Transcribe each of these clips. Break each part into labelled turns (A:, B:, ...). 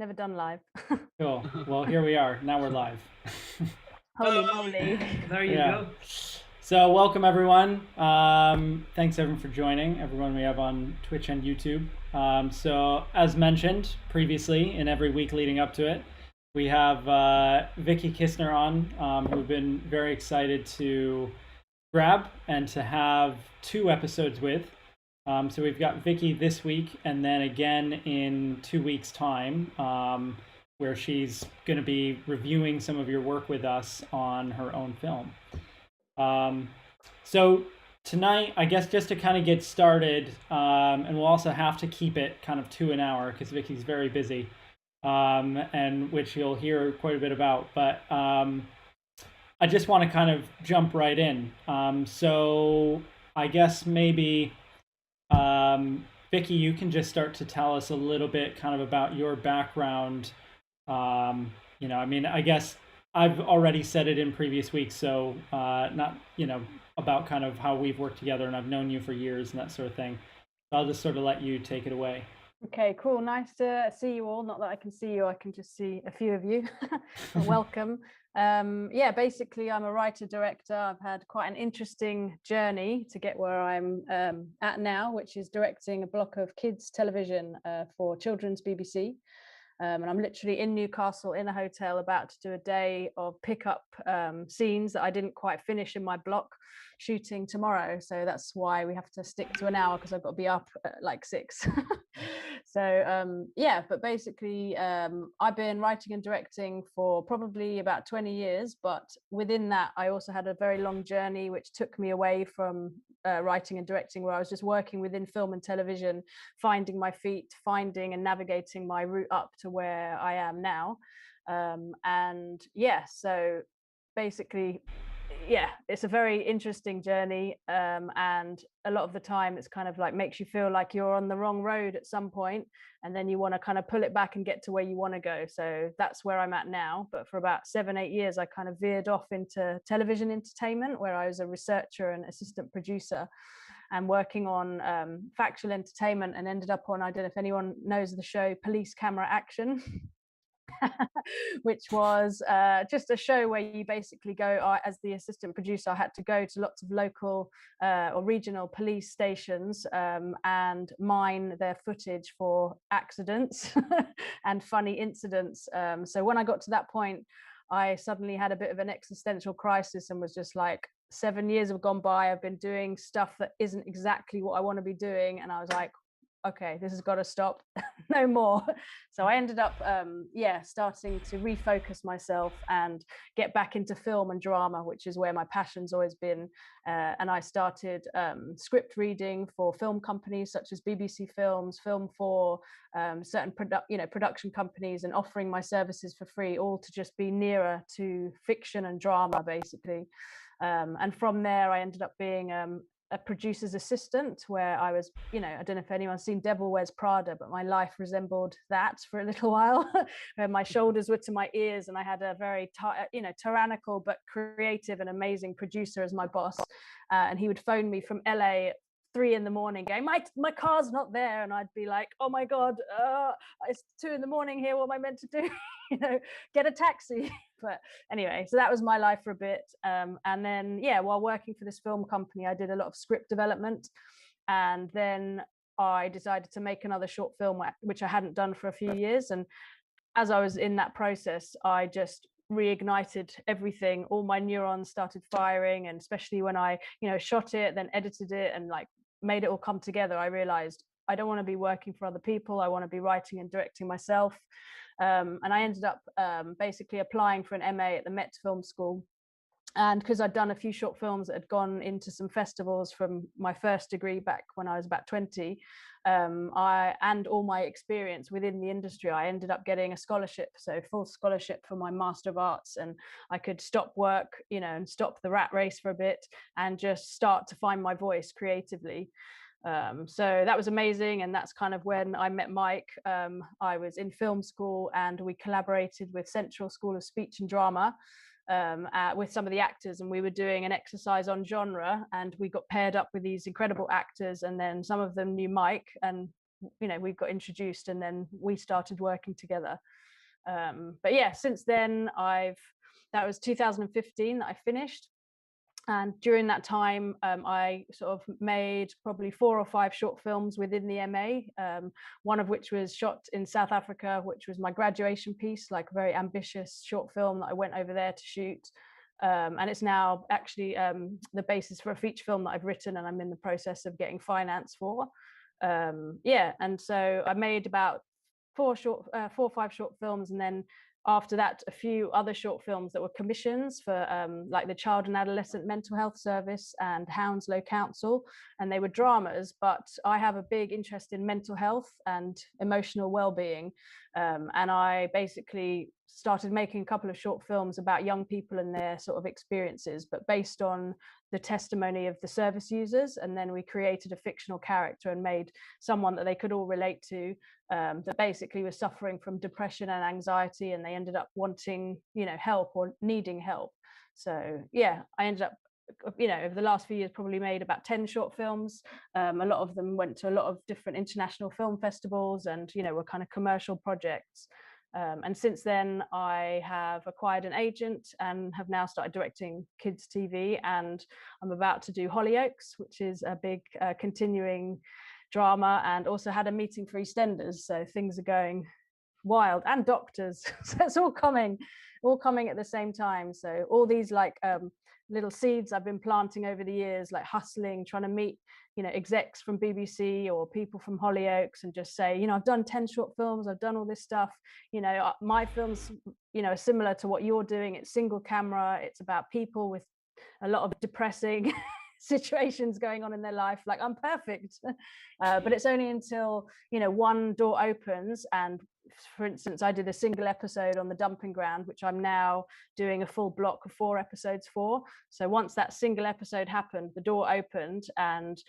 A: Never done live.
B: Cool. Well, here we are. Now we're live.
A: Holy moly.
C: There you
B: Yeah.
C: go.
B: So welcome everyone. Thanks everyone for joining. Everyone we have on Twitch and YouTube. So as mentioned previously, in every week leading up to it, we have Vicki Kisner on, who we've been very excited to grab and to have 2 episodes with. So we've got Vicki this week, and then again in 2 weeks' time, where she's going to be reviewing some of your work with us on her own film. So tonight, I guess just to kind of get started, and we'll also have to keep it kind of to an hour because Vicki's very busy, and which you'll hear quite a bit about. But I just want to kind of jump right in. So I guess maybe Vicki, you can just start to tell us a little bit kind of about your background. I mean, I guess I've already said it in previous weeks, so not, about kind of how we've worked together, and I've known you for years and that sort of thing. So I'll just sort of let you take it away.
A: Okay, cool. Nice to see you all. Not that I can see you, I can just see a few of you. Welcome. Yeah, basically I'm a writer director. I've had quite an interesting journey to get where I'm at now, which is directing a block of kids television for children's BBC. And I'm literally in Newcastle in a hotel about to do a day of pickup scenes that I didn't quite finish in my block shooting tomorrow. So that's why we have to stick to an hour, because I've got to be up at like 6. So yeah, but basically I've been writing and directing for probably about 20 years, but within that I also had a very long journey which took me away from writing and directing, where I was just working within film and television, finding my feet, finding and navigating my route up to where I am now. And yeah, so basically, yeah, it's a very interesting journey, and a lot of the time it's kind of like makes you feel like you're on the wrong road at some point, and then you want to kind of pull it back and get to where you want to go. So that's where I'm at now. But for about 7-8 years I kind of veered off into television entertainment, where I was a researcher and assistant producer and working on factual entertainment, and ended up on, I don't know if anyone knows the show Police Camera Action. Which was just a show where you basically go, as the assistant producer, I had to go to lots of local or regional police stations and mine their footage for accidents and funny incidents. So when I got to that point, I suddenly had a bit of an existential crisis and was just like, 7 years have gone by, I've been doing stuff that isn't exactly what I want to be doing, and I was like, okay, this has got to stop. No more. So I ended up starting to refocus myself and get back into film and drama, which is where my passion's always been. And I started script reading for film companies such as BBC Films, Film 4, certain production companies, and offering my services for free, all to just be nearer to fiction and drama, basically. And from there I ended up being a producer's assistant, where I was, I don't know if anyone's seen Devil Wears Prada, but my life resembled that for a little while, where my shoulders were to my ears, and I had a very tyrannical but creative and amazing producer as my boss, and he would phone me from LA 3 in the morning going, my car's not there, and I'd be like, oh my god, it's 2 in the morning here, what am I meant to do? Get a taxi. But anyway, so that was my life for a bit, and then while working for this film company I did a lot of script development, and then I decided to make another short film, which I hadn't done for a few years. And as I was in that process, I just reignited everything. All my neurons started firing, and especially when I shot it, then edited it, and like made it all come together, I realized I don't want to be working for other people, I want to be writing and directing myself. And I ended up basically applying for an MA at the Met Film School. And because I'd done a few short films that had gone into some festivals from my first degree back when I was about 20, and all my experience within the industry, I ended up getting a scholarship, so full scholarship for my Master of Arts, and I could stop work, and stop the rat race for a bit and just start to find my voice creatively. So that was amazing, and that's kind of when I met Mike. I was in film school and we collaborated with Central School of Speech and Drama, with some of the actors, and we were doing an exercise on genre, and we got paired up with these incredible actors, and then some of them knew Mike, and we got introduced, and then we started working together. But yeah, since then that was 2015 that I finished. And during that time, I sort of made probably 4 or 5 short films within the MA, one of which was shot in South Africa, which was my graduation piece, like a very ambitious short film that I went over there to shoot. And it's now actually the basis for a feature film that I've written, and I'm in the process of getting finance for. Yeah, and so I made about 4 or 5 short films, and then after that a few other short films that were commissions for like the Child and Adolescent Mental Health Service and Hounslow Council, and they were dramas, but I have a big interest in mental health and emotional well-being, and I basically started making a couple of short films about young people and their sort of experiences, but based on the testimony of the service users. And then we created a fictional character and made someone that they could all relate to, that basically was suffering from depression and anxiety, and they ended up wanting, help or needing help. So yeah, I ended up, over the last few years, probably made about 10 short films. A lot of them went to a lot of different international film festivals, and were kind of commercial projects. And since then, I have acquired an agent and have now started directing kids TV, and I'm about to do Hollyoaks, which is a big continuing drama, and also had a meeting for EastEnders. So things are going wild, and Doctors. So it's all coming at the same time. So all these like little seeds I've been planting over the years, like hustling, trying to meet execs from BBC or people from Hollyoaks and just say, I've done 10 short films, I've done all this stuff. My films are similar to what you're doing. It's single camera, it's about people with a lot of depressing situations going on in their life. Like, I'm perfect. But it's only until one door opens, and for instance, I did a single episode on the dumping ground, which I'm now doing a full block of 4 episodes for. So once that single episode happened, the door opened, and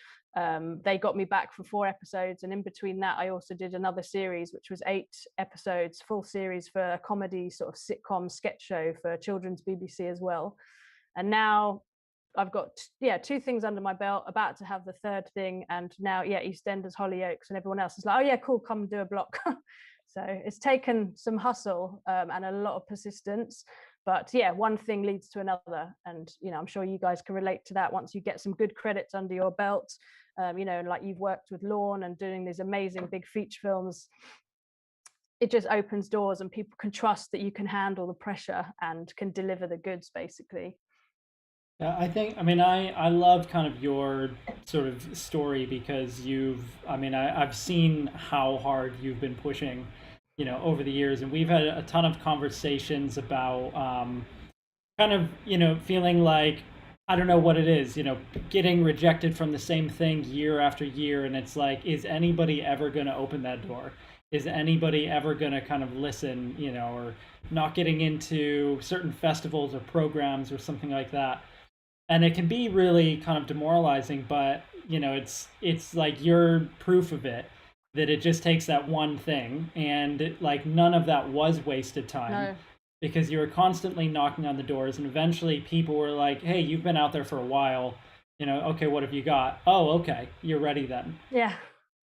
A: they got me back for 4 episodes. And in between that, I also did another series, which was 8 episodes, full series, for a comedy sort of sitcom sketch show for children's BBC as well. And now I've got 2 things under my belt, about to have the 3rd thing, and now EastEnders, Hollyoaks, and everyone else is like, oh yeah, cool, come do a block. So it's taken some hustle and a lot of persistence, but yeah, one thing leads to another. And I'm sure you guys can relate to that. Once you get some good credits under your belt, like you've worked with Lorne and doing these amazing big feature films, it just opens doors, and people can trust that you can handle the pressure and can deliver the goods, basically.
B: Yeah, I love kind of your sort of story, because I've seen how hard you've been pushing, over the years, and we've had a ton of conversations about kind of, feeling like, I don't know what it is, getting rejected from the same thing year after year, and it's like, is anybody ever going to open that door? Is anybody ever going to kind of listen, or not getting into certain festivals or programs or something like that? And it can be really kind of demoralizing, but it's like you're proof of it, that it just takes that one thing, and like none of that was wasted time.
A: No.
B: Because you were constantly knocking on the doors, and eventually people were like, hey, you've been out there for a while, okay, what have you got? Oh, okay, you're ready then.
A: Yeah.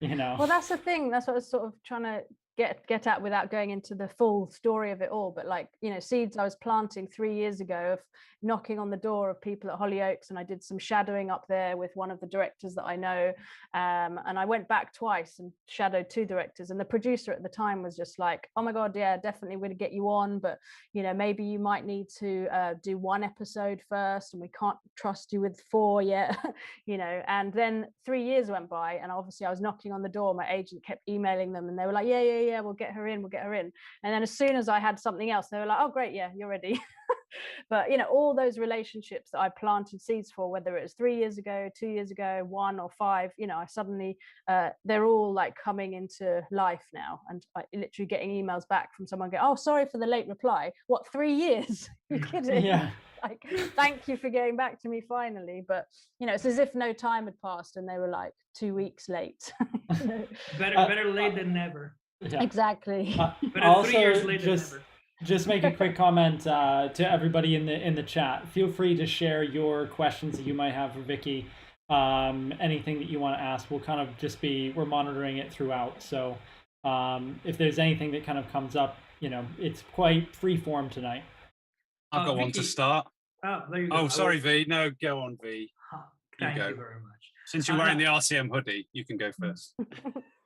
A: Well, that's the thing. That's what I was sort of trying to get at without going into the full story of it all. But like, seeds I was planting 3 years ago, of knocking on the door of people at Hollyoaks, and I did some shadowing up there with one of the directors that I know, and I went back twice and shadowed 2 directors, and the producer at the time was just like, oh my god, yeah, definitely we're going to get you on, but maybe you might need to do 1 episode first, and we can't trust you with 4 yet. And then 3 years went by, and obviously I was knocking on the door, my agent kept emailing them, and they were like, yeah, we'll get her in. And then as soon as I had something else, they were like, oh great, yeah, you're ready. But all those relationships that I planted seeds for, whether it was 3 years ago, 2 years ago, 1 or 5, I suddenly they're all like coming into life now, and I literally getting emails back from someone going, oh, sorry for the late reply. What, 3 years? You're kidding?
B: Yeah.
A: Like, thank you for getting back to me finally. But it's as if no time had passed, and they were like 2 weeks late.
C: Better late than never.
B: Yeah.
A: Exactly.
C: Better 3 years late than never.
B: Just make a quick comment to everybody in the chat. Feel free to share your questions that you might have for Vicki. anything that you want to ask. We'll kind of just we're monitoring it throughout. So if there's anything that kind of comes up, it's quite free form tonight.
D: I've got one to start.
C: There you go.
D: Oh, sorry, V. No, go on, V.
C: Thank you very much.
D: Since you're wearing the RCM hoodie, you can go first.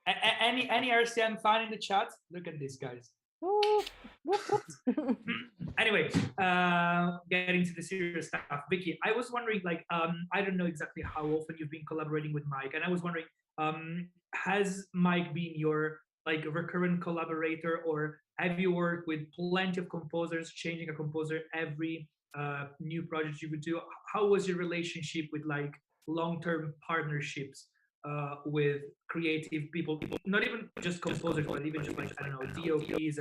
C: Any RCM fan in the chat? Look at these guys. Anyway, getting to the serious stuff. Vicki, I was wondering, I don't know exactly how often you've been collaborating with Mike, and I was wondering, has Mike been your recurrent collaborator, or have you worked with plenty of composers, changing a composer every new project you would do? How was your relationship with long-term partnerships with creative people, not even just composers, but even just I don't know, DOPs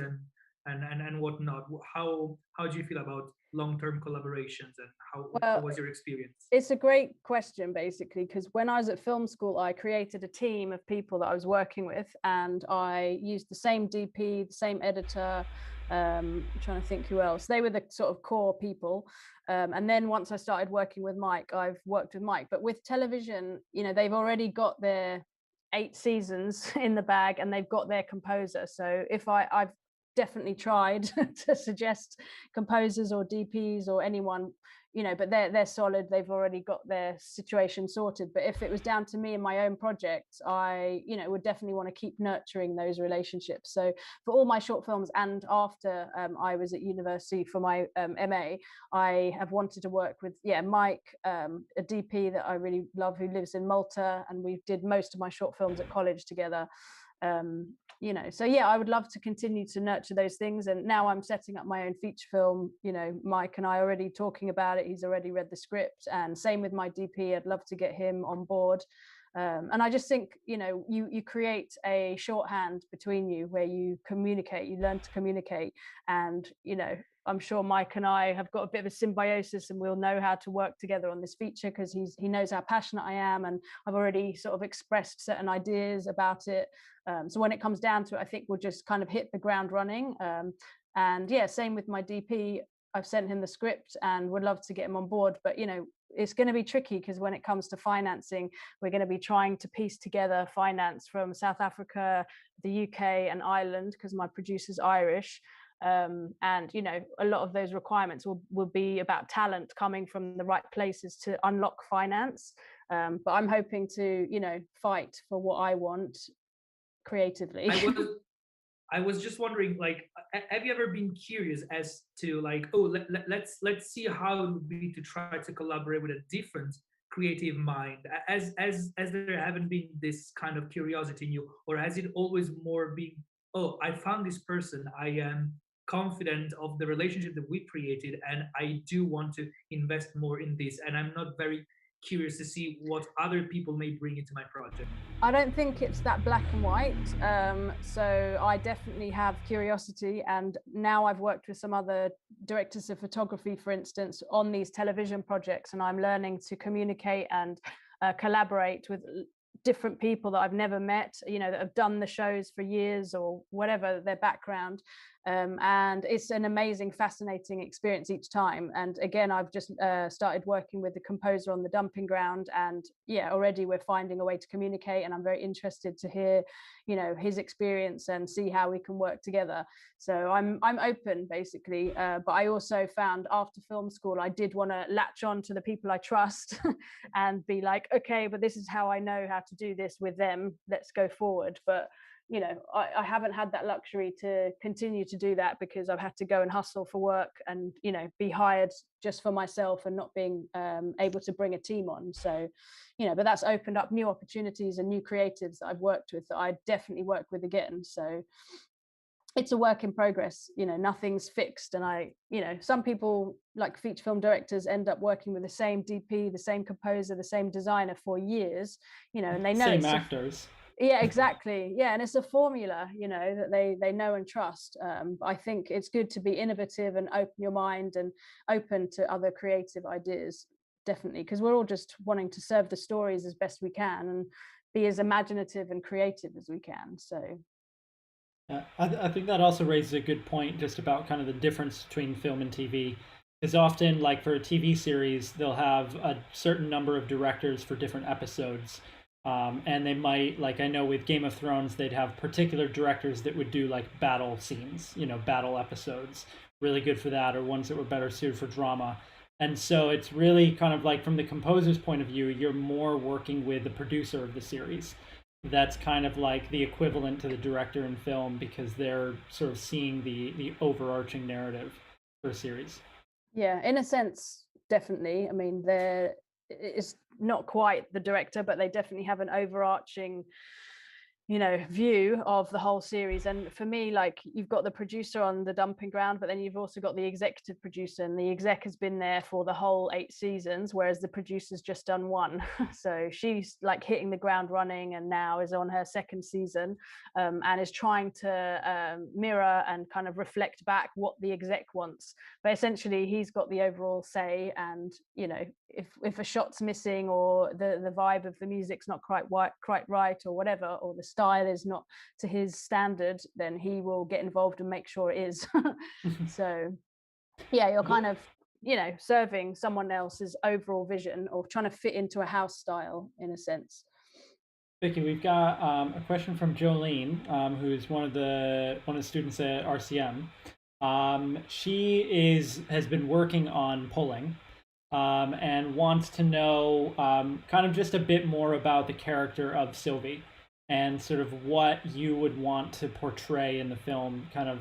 C: and whatnot? How do you feel about long-term collaborations, and how was your experience?
A: It's a great question, basically, because when I was at film school, I created a team of people that I was working with, and I used the same DP, the same editor. I'm trying to think who else. They were the sort of core people. And then once I started working with Mike, I've worked with Mike. But with television, they've already got their 8 seasons in the bag, and they've got their composer. So if I've definitely tried to suggest composers or DPs or anyone, but they're solid. They've already got their situation sorted. But if it was down to me and my own project, I would definitely want to keep nurturing those relationships. So for all my short films, and after I was at university for my MA, I have wanted to work with Mike, a DP that I really love, who lives in Malta, and we did most of my short films at college together. So I would love to continue to nurture those things. And now I'm setting up my own feature film. Mike and I are already talking about it. He's already read the script, and same with my DP. I'd love to get him on board. And I just think, you create a shorthand between you where you communicate, you learn to communicate. And, I'm sure Mike and I have got a bit of a symbiosis, and we'll know how to work together on this feature, because he knows how passionate I am, and I've already sort of expressed certain ideas about it. So when it comes down to it, I think we'll just kind of hit the ground running. And same with my DP. I've sent him the script and would love to get him on board, but it's going to be tricky, because when it comes to financing, we're going to be trying to piece together finance from South Africa, the UK and Ireland, because my producer's Irish. And a lot of those requirements will be about talent coming from the right places to unlock finance. But I'm hoping to fight for what I want creatively.
C: I was just wondering, have you ever been curious as to let's see how it would be to try to collaborate with a different creative mind, as there haven't been this kind of curiosity in you, or has it always more been, I found this person, I am confident of the relationship that we created, and I do want to invest more in this, and I'm not very curious to see what other people may bring into my project?
A: I don't think it's that black and white. So I definitely have curiosity, and now I've worked with some other directors of photography, for instance, on these television projects, and I'm learning to communicate and collaborate with different people that I've never met, that have done the shows for years or whatever their background. And it's an amazing, fascinating experience each time. And again, I've just started working with the composer on the dumping ground, and already we're finding a way to communicate, and I'm very interested to hear his experience and see how we can work together. So I'm open, basically, but I also found after film school I did want to latch on to the people I trust and be like, okay, but this is how I know how to do this with them, let's go forward. But I haven't had that luxury to continue to do that, because I've had to go and hustle for work and, be hired just for myself and not being able to bring a team on. So, but that's opened up new opportunities and new creatives that I've worked with that I definitely work with again. So it's a work in progress, nothing's fixed. And some people, like feature film directors, end up working with the same DP, the same composer, the same designer for years, and they know
B: same actors.
A: Yeah, exactly. Yeah, and it's a formula, that they know and trust. I think it's good to be innovative and open your mind and open to other creative ideas, definitely, because we're all just wanting to serve the stories as best we can and be as imaginative and creative as we can. So
B: I think that also raises a good point just about kind of the difference between film and TV. Because often, like for a TV series, they'll have a certain number of directors for different episodes. And they might, like I know with Game of Thrones, they'd have particular directors that would do like battle scenes, battle episodes, really good for that, or ones that were better suited for drama. And so it's really kind of like from the composer's point of view, you're more working with the producer of the series. That's kind of like the equivalent to the director in film because they're sort of seeing the overarching narrative for a series.
A: Yeah, in a sense, definitely. I mean, it's not quite the director, but they definitely have an overarching view of the whole series. And for me, like, you've got the producer on the dumping ground, but then you've also got the executive producer, and the exec has been there for the whole 8 seasons, whereas the producer's just done one. So she's like hitting the ground running and now is on her 2nd season, and is trying to mirror and kind of reflect back what the exec wants. But essentially he's got the overall say, and if a shot's missing, or the vibe of the music's not quite right, or whatever, or the style is not to his standard, then he will get involved and make sure it is. So yeah, you're kind of serving someone else's overall vision, or trying to fit into a house style in a sense.
B: Vicki, we've got a question from Jolene, who's one of the students at RCM. She has been working on polling, and wants to know kind of just a bit more about the character of Sylvie and sort of what you would want to portray in the film. Kind of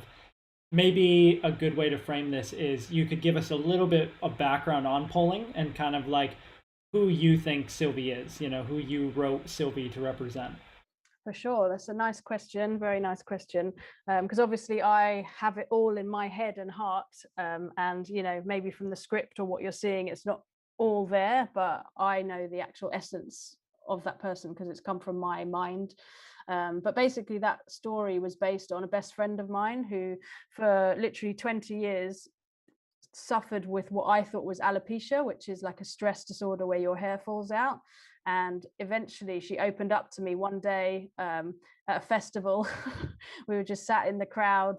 B: maybe a good way to frame this is you could give us a little bit of background on polling and kind of like who you think Sylvie is, who you wrote Sylvie to represent.
A: For sure, that's a nice question, very nice question, because obviously I have it all in my head and heart, and maybe from the script or what you're seeing, it's not all there, but I know the actual essence of that person because it's come from my mind. But basically that story was based on a best friend of mine who for literally 20 years suffered with what I thought was alopecia, which is like a stress disorder where your hair falls out. And eventually she opened up to me one day at a festival. We were just sat in the crowd,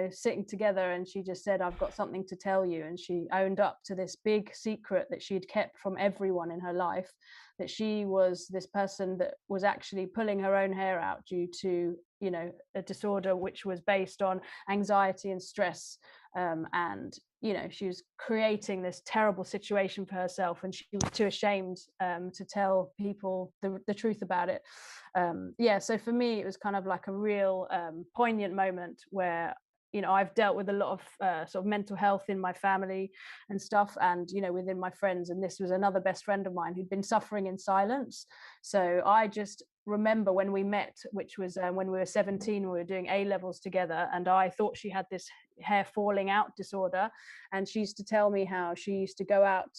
A: sitting together, and she just said, "I've got something to tell you." And she owned up to this big secret that she'd kept from everyone in her life, that she was this person that was actually pulling her own hair out due to a disorder which was based on anxiety and stress, and she was creating this terrible situation for herself, and she was too ashamed to tell people the truth about it. So for me it was kind of like a real poignant moment where I've dealt with a lot of sort of mental health in my family and stuff, and within my friends, and this was another best friend of mine who'd been suffering in silence. So I just remember when we met, which was when we were 17, we were doing A levels together, and I thought she had this hair falling out disorder, and she used to tell me how she used to go out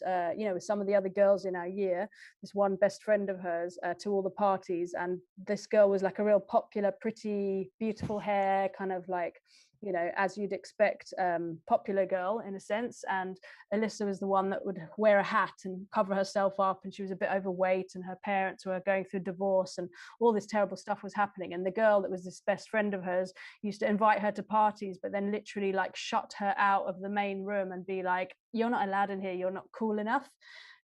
A: with some of the other girls in our year, this one best friend of hers, to all the parties, and this girl was like a real popular, pretty, beautiful hair, kind of like as you'd expect, popular girl in a sense. And Alyssa was the one that would wear a hat and cover herself up, and she was a bit overweight, and her parents were going through divorce, and all this terrible stuff was happening. And the girl that was this best friend of hers used to invite her to parties, but then literally like shut her out of the main room and be like, "You're not allowed in here, you're not cool enough."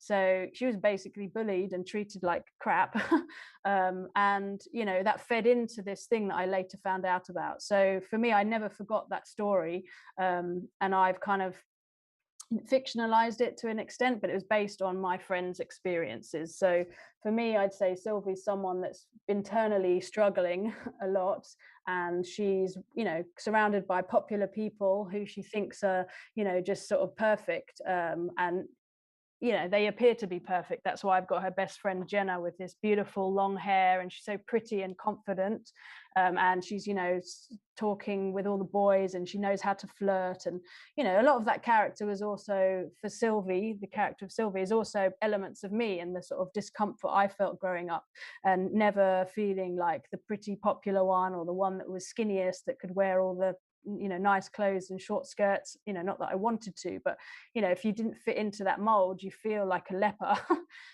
A: So she was basically bullied and treated like crap. And that fed into this thing that I later found out about. So for me, I never forgot that story, and I've kind of fictionalized it to an extent, but it was based on my friends' experiences. So for me, I'd say Sylvie's someone that's internally struggling a lot, and she's surrounded by popular people who she thinks are just sort of perfect, and they appear to be perfect. That's why I've got her best friend Jenna with this beautiful long hair, and she's so pretty and confident, and she's talking with all the boys, and she knows how to flirt. And a lot of that character was also for Sylvie. The character of Sylvie is also elements of me and the sort of discomfort I felt growing up, and never feeling like the pretty popular one, or the one that was skinniest that could wear all the nice clothes and short skirts. Not that I wanted to, but if you didn't fit into that mold, you feel like a leper.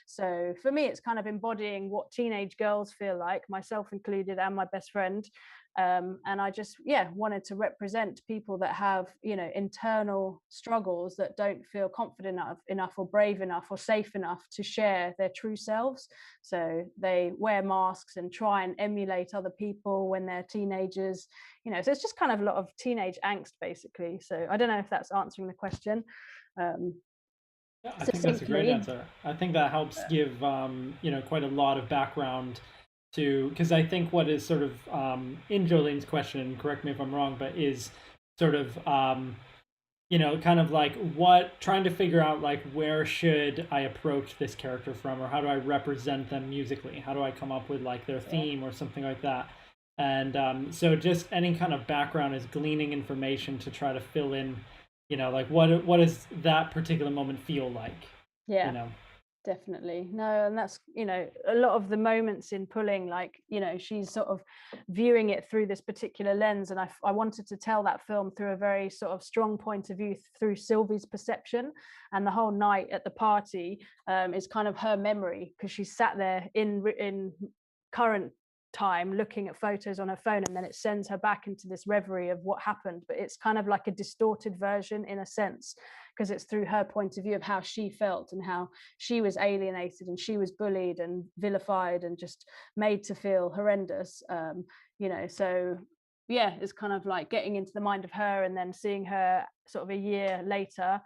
A: So for me, it's kind of embodying what teenage girls feel like, myself included, and my best friend. And I just wanted to represent people that have, you know, internal struggles, that don't feel confident enough or brave enough or safe enough to share their true selves. So they wear masks and try and emulate other people when they're teenagers, you know. So it's just kind of a lot of teenage angst, basically. So I don't know if that's answering the question.
B: Yeah, I think that's a great
A: succinctly.
B: answer. I think that helps give you know, quite a lot of background to, because I think what is sort of in Jolene's question, correct me if I'm wrong, but is sort of you know, kind of like trying to figure out like where should I approach this character from, or how do I represent them musically? How do I come up with like their theme or something like that? And so just any kind of background is gleaning information to try to fill in, you know, like what does that particular moment feel like?
A: Yeah.
B: You know.
A: Definitely. No, and that's, you know, a lot of the moments in Pulling, like, you know, she's sort of viewing it through this particular lens, and I wanted to tell that film through a very sort of strong point of view through Sylvie's perception. And the whole night at the party is kind of her memory, because she sat there in current time looking at photos on her phone, and then it sends her back into this reverie of what happened, but it's kind of like a distorted version in a sense, because it's through her point of view of how she felt and how she was alienated and she was bullied and vilified and just made to feel horrendous. You know, so yeah, it's kind of like getting into the mind of her and then seeing her sort of a year later,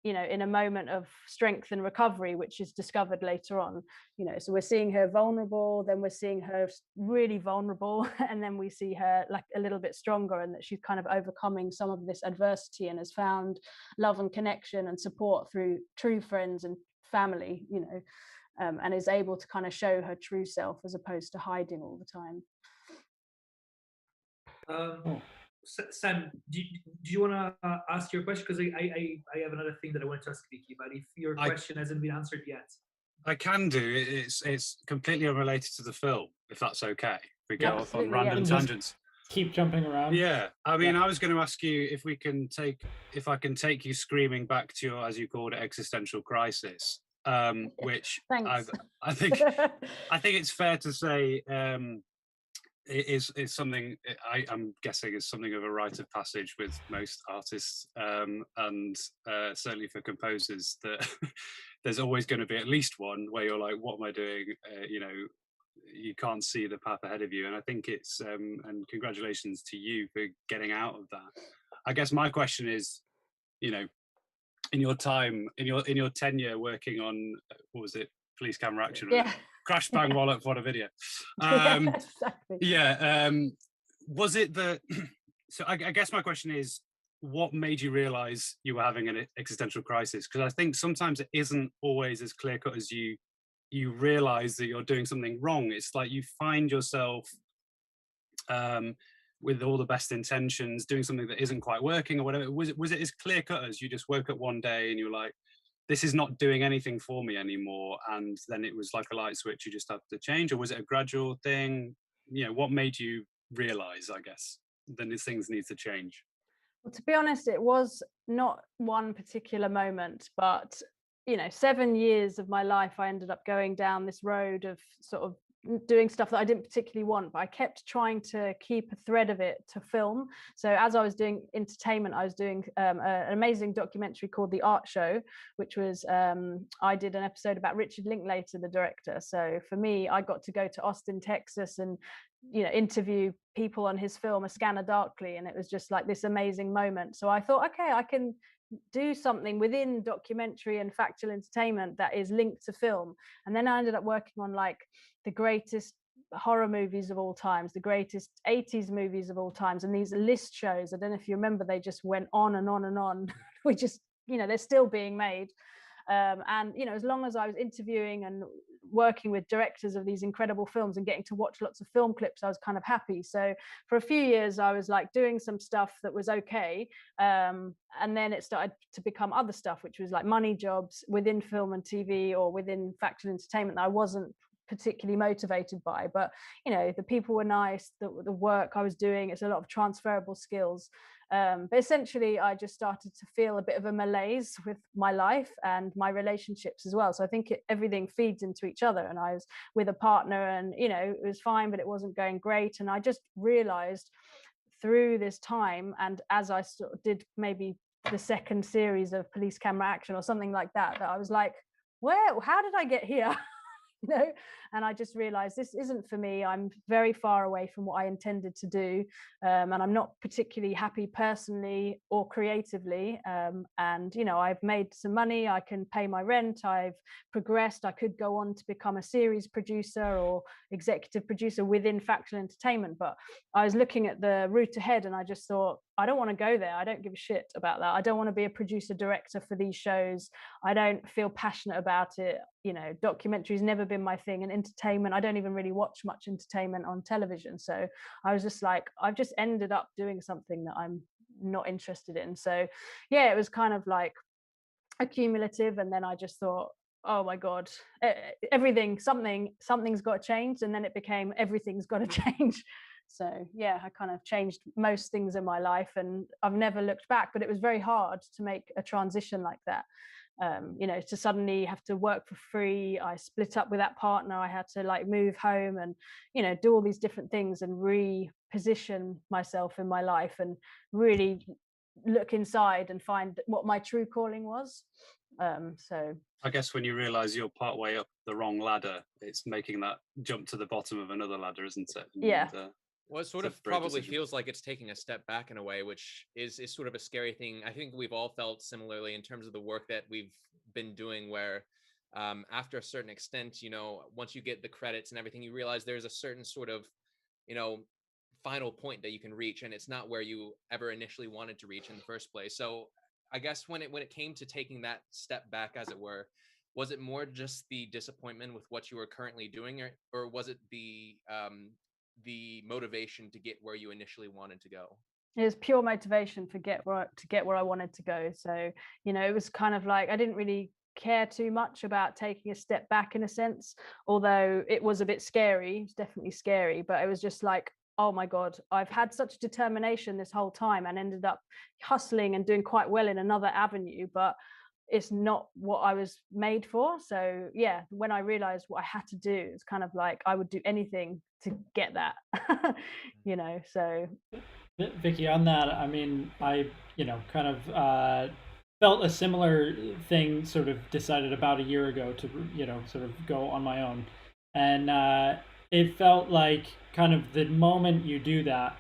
A: you know, in a moment of strength and recovery, which is discovered later on. You know, so we're seeing her vulnerable, then we're seeing her really vulnerable, and then we see her like a little bit stronger, and that she's kind of overcoming some of this adversity and has found love and connection and support through true friends and family, you know, and is able to kind of show her true self as opposed to hiding all the time.
C: Sam, do you want to ask your question? Because I have another thing that I want to ask Vicki, but if your question hasn't been answered yet.
D: I can do. It's completely unrelated to the film, if that's okay. We go off on random tangents.
B: Keep jumping around.
D: Yeah, I mean, I was going to ask you if I can take you screaming back to your, as you called it, existential crisis, which I think it's fair to say is something I'm guessing is something of a rite of passage with most artists, and certainly for composers, that there's always going to be at least one where you're like, what am I doing? You know, you can't see the path ahead of you. And I think it's and congratulations to you for getting out of that. I guess my question is, you know, in your time, in your tenure working on, what was it, Police Camera Action, Crash Bang Wallop, what a video.
A: Exactly.
D: Was it so I guess my question is, what made you realize you were having an existential crisis? Because I think sometimes it isn't always as clear cut as you realize that you're doing something wrong. It's like you find yourself with all the best intentions doing something that isn't quite working or whatever. Was it as clear cut as you just woke up one day and you're like, this is not doing anything for me anymore, and then it was like a light switch, you just have to change? Or was it a gradual thing? You know, what made you realize, I guess, then these things need to change?
A: Well, to be honest, it was not one particular moment, but, you know, 7 years of my life, I ended up going down this road of sort of doing stuff that I didn't particularly want, but I kept trying to keep a thread of it to film. So as I was doing entertainment, I was doing an amazing documentary called The Art Show, which was, I did an episode about Richard Linklater, the director. So for me, I got to go to Austin, Texas, and, you know, interview people on his film A Scanner Darkly, and it was just like this amazing moment. So I thought, okay, I can do something within documentary and factual entertainment that is linked to film. And then I ended up working on like the greatest horror movies of all times, the greatest 80s movies of all times, and these list shows, I don't know if you remember, they just went on and on and on. We just, you know, they're still being made. And, you know, as long as I was interviewing and working with directors of these incredible films and getting to watch lots of film clips, I was kind of happy. So for a few years, I was like doing some stuff that was okay. And then it started to become other stuff, which was like money jobs within film and TV or within factual entertainment that I wasn't particularly motivated by. But, you know, the people were nice, the work I was doing, it's a lot of transferable skills. But essentially, I just started to feel a bit of a malaise with my life and my relationships as well. So I think everything feeds into each other. And I was with a partner, and it was fine, but it wasn't going great. And I just realized through this time, and as I sort of did maybe the second series of Police Camera Action or something like that, that I was like, how did I get here? And I just realized this isn't for me. I'm very far away from what I intended to do, and I'm not particularly happy personally or creatively, and I've made some money, I can pay my rent, I've progressed, I could go on to become a series producer or executive producer within Factual Entertainment, but I was looking at the route ahead and I just thought, I don't want to go there. I don't give a shit about that. I don't want to be a producer director for these shows. I don't feel passionate about it. Documentary's never been my thing, and entertainment, I don't even really watch much entertainment on television. So I was just like, I've just ended up doing something that I'm not interested in. So yeah, it was kind of like accumulative, and then I just thought, oh my god, something's got to change, and then it became everything's got to change. So yeah, I kind of changed most things in my life, and I've never looked back. But it was very hard to make a transition like that. To suddenly have to work for free. I split up with that partner. I had to like move home and do all these different things and reposition myself in my life and really look inside and find what my true calling was. So
D: I guess when you realize you're part way up the wrong ladder, it's making that jump to the bottom of another ladder, isn't it?
A: Yeah.
E: Well, it sort of probably feels like it's taking a step back in a way, which is sort of a scary thing. I think we've all felt similarly in terms of the work that we've been doing, where after a certain extent, once you get the credits and everything, you realize there's a certain sort of, final point that you can reach, and it's not where you ever initially wanted to reach in the first place. So I guess when it came to taking that step back, as it were, was it more just the disappointment with what you were currently doing, or was it the motivation to get where you initially wanted to go?
A: It was pure motivation to get where I wanted to go. So it was kind of like I didn't really care too much about taking a step back, in a sense, although it was a bit scary. It's definitely scary, but it was just like, oh my god, I've had such determination this whole time and ended up hustling and doing quite well in another avenue, but it's not what I was made for. So yeah, when I realized what I had to do, it's kind of like I would do anything to get that. So
B: Vicki, on that, I mean, I kind of felt a similar thing, sort of decided about a year ago to sort of go on my own, and it felt like kind of the moment you do that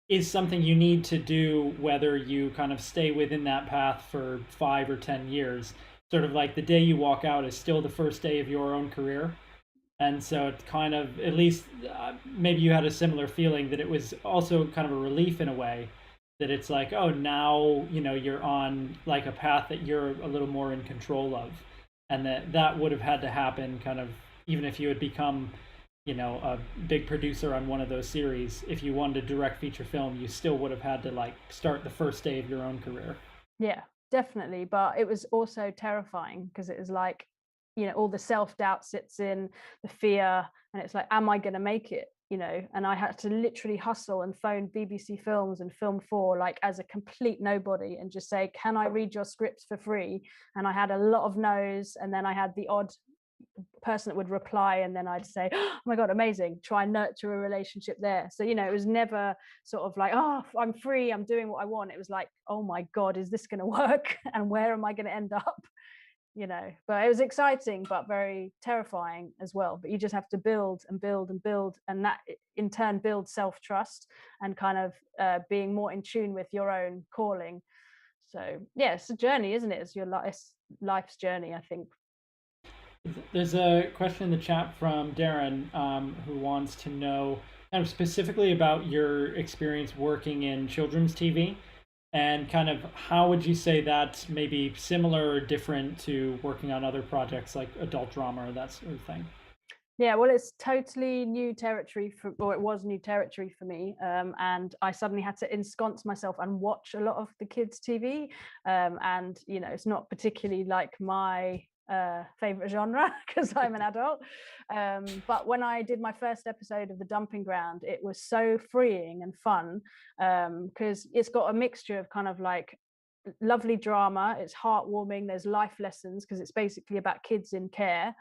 B: is something you need to do, whether you kind of stay within that path for 5 or 10 years. Sort of like the day you walk out is still the first day of your own career. And so it's kind of, at least maybe you had a similar feeling, that it was also kind of a relief in a way, that it's like, oh, now you're on like a path that you're a little more in control of, and that would have had to happen kind of even if you had become a big producer on one of those series. If you wanted to direct feature film, you still would have had to like start the first day of your own career.
A: Yeah, definitely. But it was also terrifying, because it was like, all the self-doubt sits in, the fear, and it's like, am I going to make it? And I had to literally hustle and phone BBC Films and Film 4 like as a complete nobody and just say, can I read your scripts for free? And I had a lot of no's, and then I had the odd person that would reply, and then I'd say, oh my god, amazing, try and nurture a relationship there. So it was never sort of like, oh, I'm free, I'm doing what I want. It was like, oh my god, is this going to work? And where am I going to end up? But it was exciting but very terrifying as well. But you just have to build and build and build, and that in turn builds self-trust and kind of being more in tune with your own calling. So yeah, it's a journey, isn't it? It's your life's journey, I think.
B: There's a question in the chat from Darren, who wants to know kind of specifically about your experience working in children's TV, and kind of how would you say that's maybe similar or different to working on other projects like adult drama or that sort of thing?
A: Yeah, well, it's totally new territory it was new territory for me, and I suddenly had to ensconce myself and watch a lot of the kids' TV, and it's not particularly like my favorite genre because I'm an adult. But when I did my first episode of The Dumping Ground, it was so freeing and fun because it's got a mixture of kind of like lovely drama, it's heartwarming, there's life lessons because it's basically about kids in care.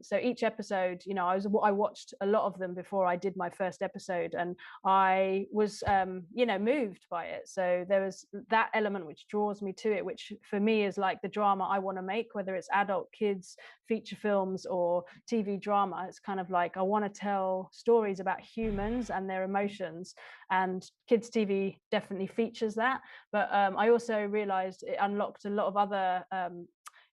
A: So each episode, you know, I watched a lot of them before I did my first episode, and I was you know, moved by it. So there was that element which draws me to it, which for me is like the drama I want to make, whether it's adult, kids, feature films, or TV drama. It's kind of like I want to tell stories about humans and their emotions, and kids TV definitely features that. But I also realized it unlocked a lot of other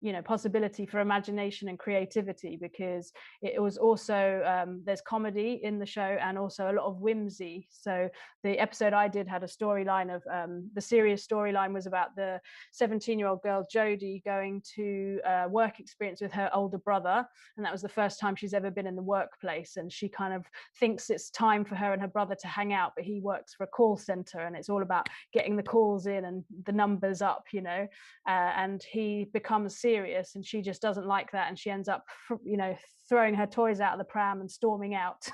A: you know, possibility for imagination and creativity, because it was also there's comedy in the show and also a lot of whimsy. So the episode I did had a storyline of the serious storyline was about the 17-year-old girl Jodie going to work experience with her older brother, and that was the first time she's ever been in the workplace, and she kind of thinks it's time for her and her brother to hang out, but he works for a call center and it's all about getting the calls in and the numbers up, you know, and he becomes serious and she just doesn't like that, and she ends up, you know, throwing her toys out of the pram and storming out.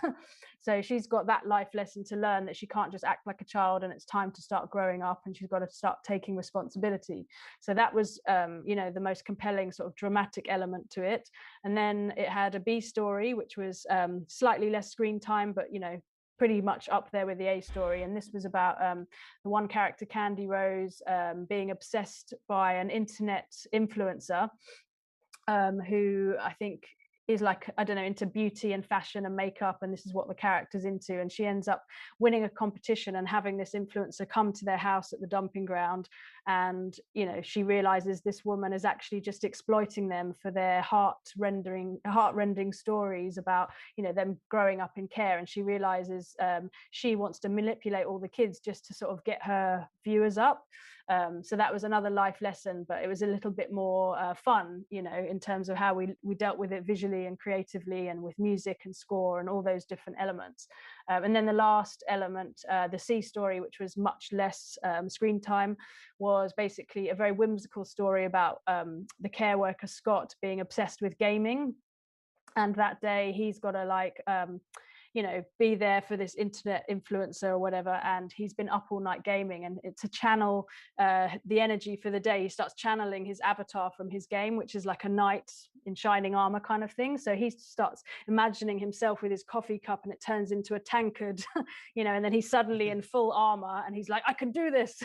A: So she's got that life lesson to learn, that she can't just act like a child and it's time to start growing up and she's got to start taking responsibility. So that was you know, the most compelling sort of dramatic element to it. And then it had a B story, which was slightly less screen time, but you know, pretty much up there with the A story. And this was about the one character, Candy Rose, being obsessed by an internet influencer who I think is like, I don't know, into beauty and fashion and makeup, and this is what the character's into. And she ends up winning a competition and having this influencer come to their house at the dumping ground, and you know, she realizes this woman is actually just exploiting them for their heart-rending stories about, you know, them growing up in care. And she realizes she wants to manipulate all the kids just to sort of get her viewers up. So that was another life lesson, but it was a little bit more fun, you know, in terms of how we dealt with it visually and creatively, and with music and score and all those different elements. And then the last element, the C story, which was much less screen time, was basically a very whimsical story about the care worker Scott being obsessed with gaming. And that day he's got to like you know, be there for this internet influencer or whatever, and he's been up all night gaming, and to channel the energy for the day, he starts channeling his avatar from his game, which is like a knight in shining armor kind of thing. So he starts imagining himself with his coffee cup and it turns into a tankard, you know, and then he's suddenly in full armor and he's like, I can do this.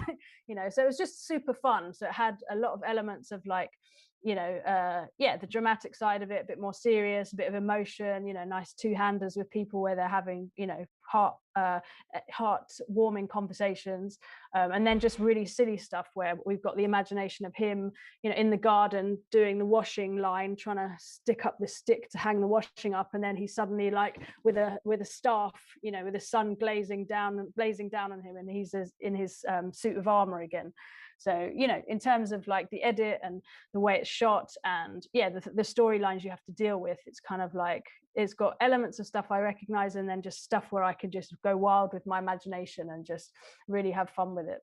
A: You know, so it was just super fun. So it had a lot of elements of like, you know, yeah, the dramatic side of it, a bit more serious, a bit of emotion, you know, nice two-handers with people where they're having, you know, heart-warming conversations, and then just really silly stuff where we've got the imagination of him, you know, in the garden doing the washing line, trying to stick up the stick to hang the washing up, and then he's suddenly like with a staff, you know, with the sun blazing down on him, and he's in his suit of armor again. So, you know, in terms of like the edit and the way it's shot, and yeah, the storylines you have to deal with, it's kind of like, it's got elements of stuff I recognize, and then just stuff where I could just go wild with my imagination and just really have fun with it.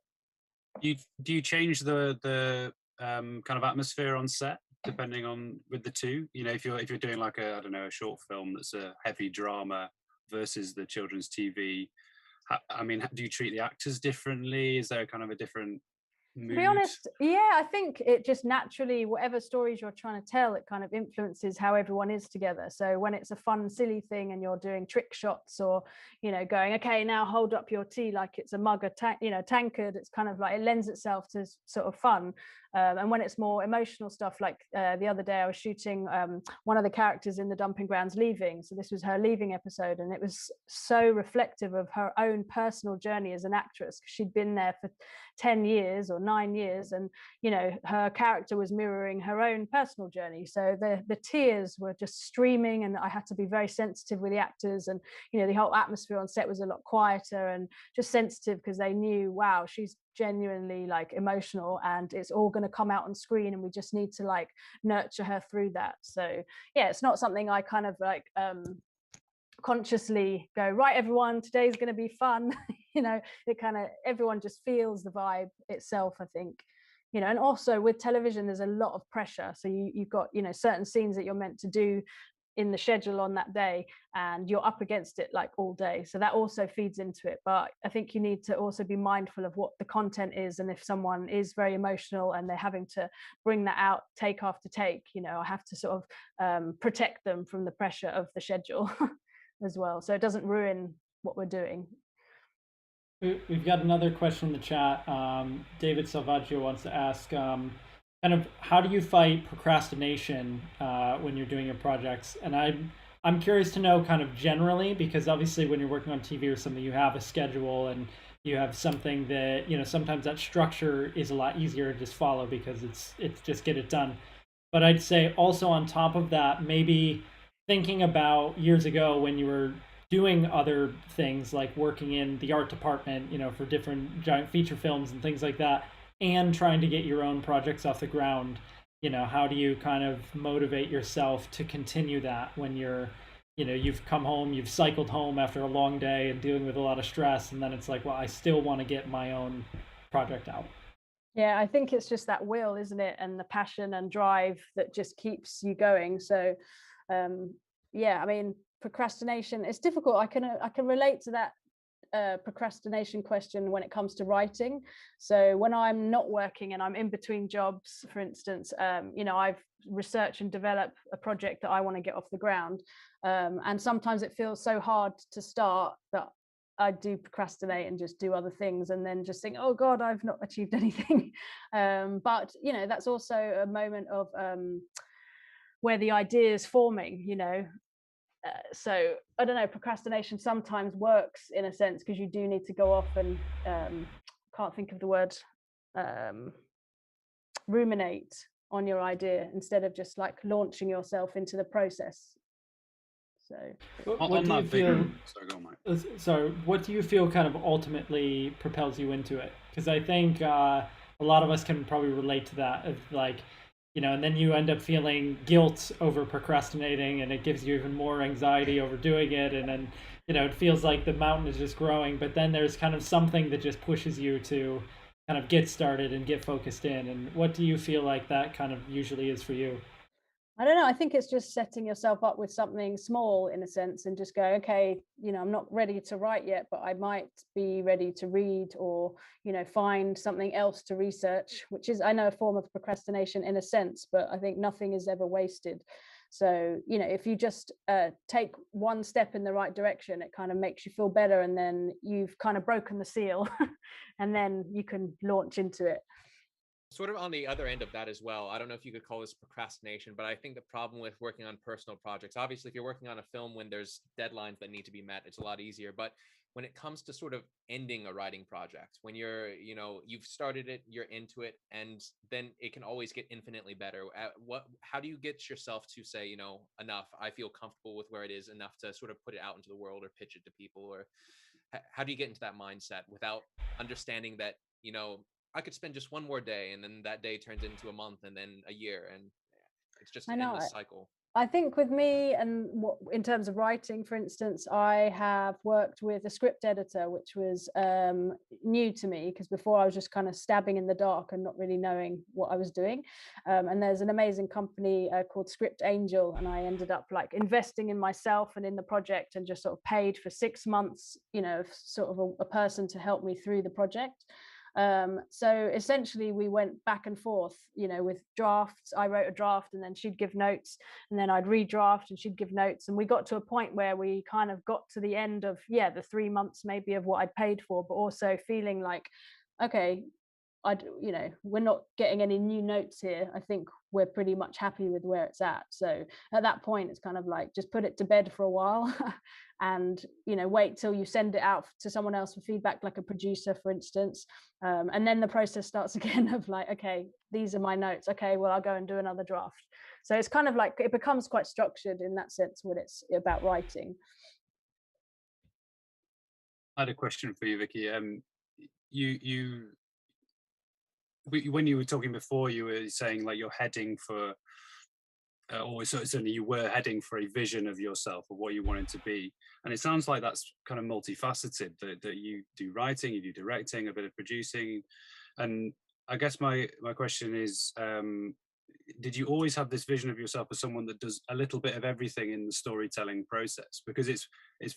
D: Do you change the kind of atmosphere on set depending on with the two? You know, if you're doing like a, I don't know, a short film that's a heavy drama versus the children's TV, I mean, do you treat the actors differently? Is there kind of a different mood?
A: To be honest, yeah, I think it just naturally, whatever stories you're trying to tell, it kind of influences how everyone is together. So when it's a fun, silly thing and you're doing trick shots, or, you know, going, okay, now hold up your tea like it's a mug, you know, tankard, it's kind of like, it lends itself to sort of fun. And when it's more emotional stuff, like the other day I was shooting one of the characters in the dumping grounds leaving. So this was her leaving episode, and it was so reflective of her own personal journey as an actress, because she'd been there for 10 years or 9 years, and you know, her character was mirroring her own personal journey. So the tears were just streaming, and I had to be very sensitive with the actors, and you know, the whole atmosphere on set was a lot quieter and just sensitive, because they knew, wow, she's genuinely like emotional and it's all going to come out on screen, and we just need to like nurture her through that. So yeah, it's not something I kind of like consciously go, right, everyone, today's going to be fun. You know, it kind of, everyone just feels the vibe itself, I think. you know, and also with television, there's a lot of pressure. So you've got, you know, certain scenes that you're meant to do in the schedule on that day, and you're up against it like all day. So that also feeds into it. But I think you need to also be mindful of what the content is. And if someone is very emotional and they're having to bring that out take after take, you know, I have to sort of protect them from the pressure of the schedule as well. So it doesn't ruin what we're doing.
B: We've got another question in the chat. David Salvaggio wants to ask, kind of, how do you fight procrastination when you're doing your projects? And I'm curious to know kind of generally, because obviously when you're working on TV or something, you have a schedule and you have something that, you know, sometimes that structure is a lot easier to just follow because it's just get it done. But I'd say also on top of that, maybe thinking about years ago when you were doing other things like working in the art department, you know, for different giant feature films and things like that, and trying to get your own projects off the ground, you know, how do you kind of motivate yourself to continue that when you're, you know, you've come home, you've cycled home after a long day and dealing with a lot of stress, and then it's like, well, I still want to get my own project out.
A: Yeah, I think it's just that will, isn't it? And the passion and drive that just keeps you going. So yeah, I mean, procrastination, it's difficult. I can relate to that procrastination question when it comes to writing. So when I'm not working and I'm in between jobs, for instance, you know, I've researched and developed a project that I want to get off the ground, and sometimes it feels so hard to start that I do procrastinate and just do other things, and then just think, oh God, I've not achieved anything. But you know, that's also a moment of where the idea is forming, you know. So I don't know, procrastination sometimes works in a sense because you do need to go off and can't think of the word, ruminate on your idea instead of just like launching yourself into the process. So
B: what do you feel? Sorry, what do you feel kind of ultimately propels you into it? Because I think a lot of us can probably relate to that. Of like, you know, and then you end up feeling guilt over procrastinating, and it gives you even more anxiety over doing it, and then, you know, it feels like the mountain is just growing. But then there's kind of something that just pushes you to kind of get started and get focused in. And what do you feel like that kind of usually is for you?
A: I don't know. I think it's just setting yourself up with something small in a sense and just go, okay, you know, I'm not ready to write yet, but I might be ready to read or, you know, find something else to research, which is, I know, a form of procrastination in a sense, but I think nothing is ever wasted. So, you know, if you just take one step in the right direction, it kind of makes you feel better. And then you've kind of broken the seal and then you can launch into it.
E: Sort of on the other end of that as well, I don't know if you could call this procrastination, but I think the problem with working on personal projects, obviously if you're working on a film when there's deadlines that need to be met, it's a lot easier. But when it comes to sort of ending a writing project, when you're, you know, you've started it, you're into it, and then it can always get infinitely better. How do you get yourself to say, you know, enough, I feel comfortable with where it is, enough to sort of put it out into the world or pitch it to people? Or how do you get into that mindset without understanding that, you know, I could spend just one more day, and then that day turns into a month, and then a year, and it's just an endless cycle.
A: I think with me, and in terms of writing, for instance, I have worked with a script editor, which was new to me, because before I was just kind of stabbing in the dark and not really knowing what I was doing. And there's an amazing company called Script Angel, and I ended up like investing in myself and in the project, and just sort of paid for 6 months, you know, sort of a person to help me through the project. So essentially we went back and forth, you know, with drafts. I wrote a draft and then she'd give notes, and then I'd redraft and she'd give notes, and we got to a point where we kind of got to the end of the 3 months maybe of what I'd paid for, but also feeling like, okay, you know, we're not getting any new notes here. I think we're pretty much happy with where it's at. So at that point, it's kind of like, just put it to bed for a while and, you know, wait till you send it out to someone else for feedback, like a producer, for instance. And then the process starts again of like, okay, these are my notes. Okay, well, I'll go and do another draft. So it's kind of like, it becomes quite structured in that sense when it's about writing.
D: I had a question for you, Vicki. When you were talking before, you were saying like you're heading for, or certainly you were heading for a vision of yourself, of what you wanted to be. And it sounds like that's kind of multifaceted, that you do writing, you do directing, a bit of producing. And I guess my question is, did you always have this vision of yourself as someone that does a little bit of everything in the storytelling process? Because it's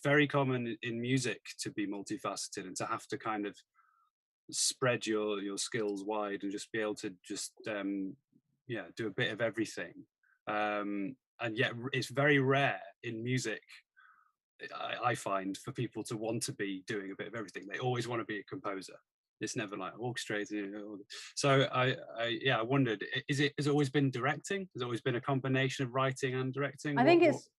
D: very common in music to be multifaceted and to have to kind of spread your skills wide and just be able to just do a bit of everything. And yet it's very rare in music, I find, for people to want to be doing a bit of everything. They always want to be a composer. It's never like orchestrating. So I wondered, has it always been directing? Has it always been a combination of writing and directing?
A: I think it's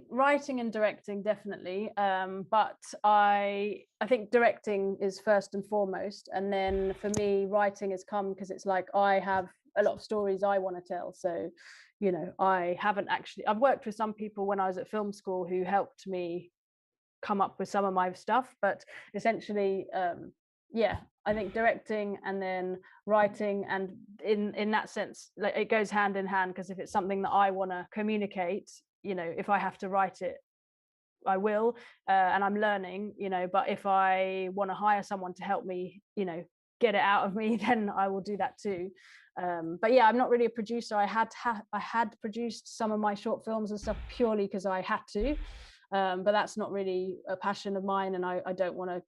A: writing and directing, definitely. But I think directing is first and foremost, and then for me, writing has come because it's like I have a lot of stories I want to tell. So, you know, I've worked with some people when I was at film school who helped me come up with some of my stuff, but essentially, I think directing and then writing, and in that sense, like, it goes hand in hand, because if it's something that I want to communicate, you know, if I have to write it, I will, and I'm learning, you know, but if I want to hire someone to help me, you know, get it out of me, then I will do that too. But yeah, I'm not really a producer. I had produced some of my short films and stuff purely because I had to, but that's not really a passion of mine, and I don't want to,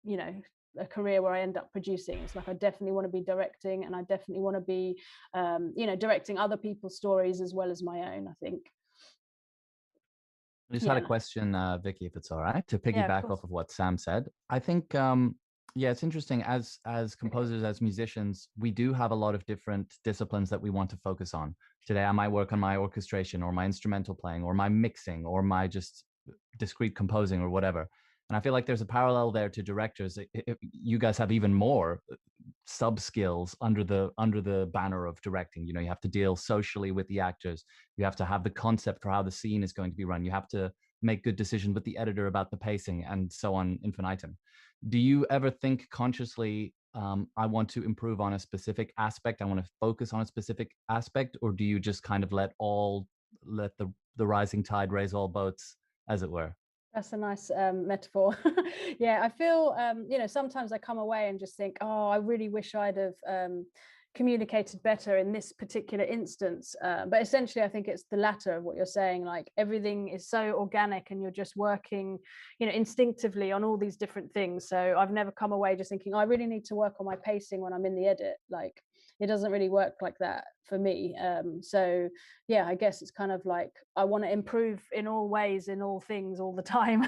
A: you know, a career where I end up producing. It's like I definitely want to be directing, and I definitely want to be, you know, directing other people's stories as well as my own, I think.
F: I just had a question, Vicki, if it's all right, to piggyback off of what Sam said. I think, it's interesting, as composers, as musicians, we do have a lot of different disciplines that we want to focus on. Today, I might work on my orchestration or my instrumental playing or my mixing or my just discrete composing or whatever. And I feel like there's a parallel there to directors. You guys have even more sub skills under the banner of directing. You know, you have to deal socially with the actors. You have to have the concept for how the scene is going to be run. You have to make good decisions with the editor about the pacing, and so on infinitum. Do you ever think consciously, I want to improve on a specific aspect, I want to focus on a specific aspect, or do you just kind of let the rising tide raise all boats, as it were?
A: That's a nice metaphor. Yeah, I feel, you know, sometimes I come away and just think, oh, I really wish I'd have communicated better in this particular instance. But essentially, I think it's the latter of what you're saying. Like, everything is so organic and you're just working, you know, instinctively on all these different things. So I've never come away just thinking, oh, I really need to work on my pacing when I'm in the edit. Like, it doesn't really work like that for me. So yeah, I guess it's kind of like I want to improve in all ways, in all things, all the time.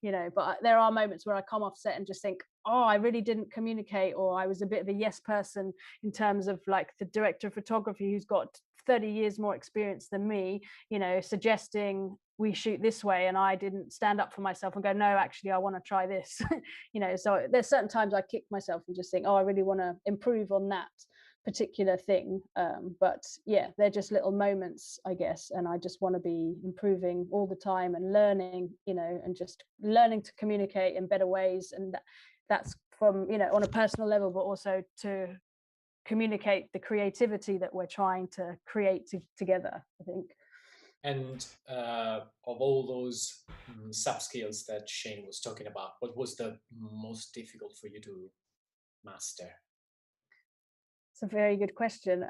A: You know, but there are moments where I come off set and just think, oh, I really didn't communicate, or I was a bit of a yes person in terms of like the director of photography who's got 30 years more experience than me, you know, suggesting we shoot this way, and I didn't stand up for myself and go, no, actually I want to try this. You know, so there's certain times I kick myself and just think, oh, I really want to improve on that particular thing. But yeah, they're just little moments, I guess, and I just want to be improving all the time and learning, you know, and just learning to communicate in better ways. And that's from, you know, on a personal level, but also to communicate the creativity that we're trying to create together, I think.
G: And of all those sub skills that Shane was talking about, what was the most difficult for you to master?
A: It's a very good question.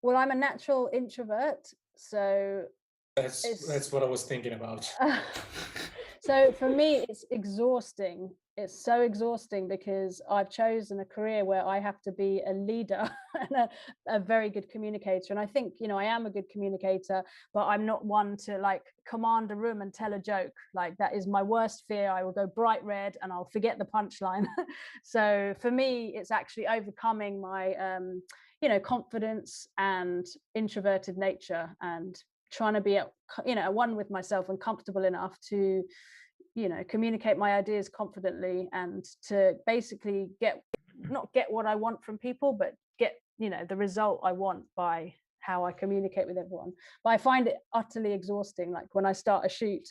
A: Well, I'm a natural introvert, so
G: that's what I was thinking about.
A: So for me, it's exhausting. It's so exhausting because I've chosen a career where I have to be a leader and a very good communicator. And I think, you know, I am a good communicator, but I'm not one to like command a room and tell a joke. Like, that is my worst fear. I will go bright red and I'll forget the punchline. So for me, it's actually overcoming my, you know, confidence and introverted nature, and trying to be at, you know, one with myself and comfortable enough to, you know, communicate my ideas confidently, and to basically not get what I want from people, but get, you know, the result I want by how I communicate with everyone. But I find it utterly exhausting. Like, when I start a shoot,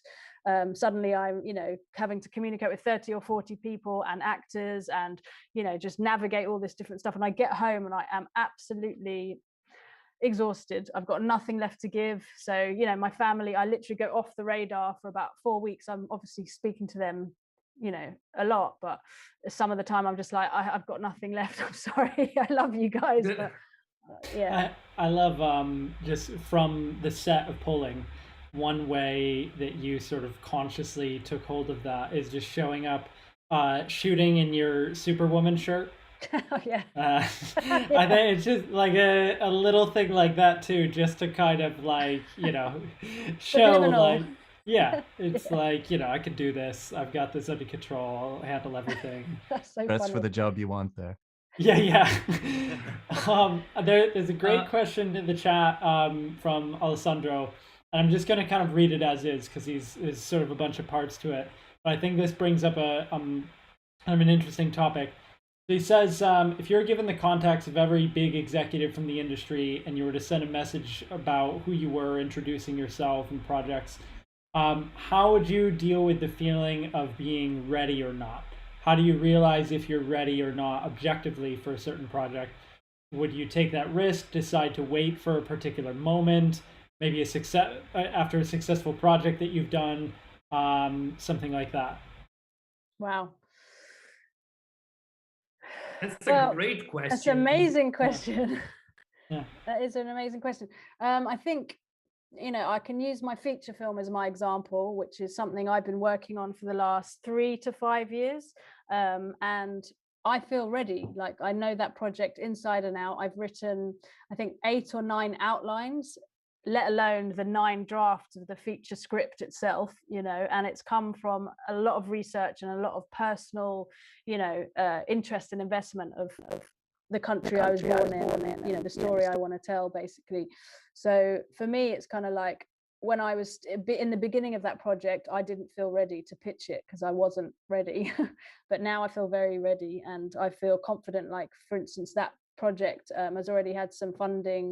A: suddenly I'm, you know, having to communicate with 30 or 40 people and actors, and, you know, just navigate all this different stuff. And I get home and I am absolutely exhausted. I've got nothing left to give. So, you know, my family, I literally go off the radar for about 4 weeks. I'm obviously speaking to them you know, a lot, but some of the time I'm just like, I've got nothing left. I'm sorry. I love you guys, but yeah.
B: I love just from the set of pulling, one way that you sort of consciously took hold of that is just showing up shooting in your Superwoman shirt.
A: Oh, yeah.
B: I think it's just like a little thing like that too, just to kind of like, you know, show like, yeah, it's like, you know, I could do this. I've got this under control. I'll handle everything.
A: That's so
F: That's
A: funny.
F: for the job you want there.
B: Yeah. There's a great question in the chat from Alessandro, and I'm just going to kind of read it as is because there's sort of a bunch of parts to it. But I think this brings up a kind of an interesting topic. So he says, if you're given the contacts of every big executive from the industry and you were to send a message about who you were, introducing yourself and projects, how would you deal with the feeling of being ready or not? How do you realize if you're ready or not objectively for a certain project? Would you take that risk, decide to wait for a particular moment, maybe after a successful project that you've done, something like that?
A: Wow.
C: That's a great question.
A: That's an amazing question.
B: Yeah.
A: That is an amazing question. I think, you know, I can use my feature film as my example, which is something I've been working on for the last 3 to 5 years. And I feel ready. Like, I know that project inside and out. I've written, I think, 8 or 9 outlines, let alone the 9 drafts of the feature script itself, you know, and it's come from a lot of research and a lot of personal, you know, interest and investment of the country I was born in, and, you know, the story I want to tell, basically. So for me, it's kind of like, when I was in the beginning of that project, I didn't feel ready to pitch it because I wasn't ready. But now I feel very ready, and I feel confident. Like, for instance, that project has already had some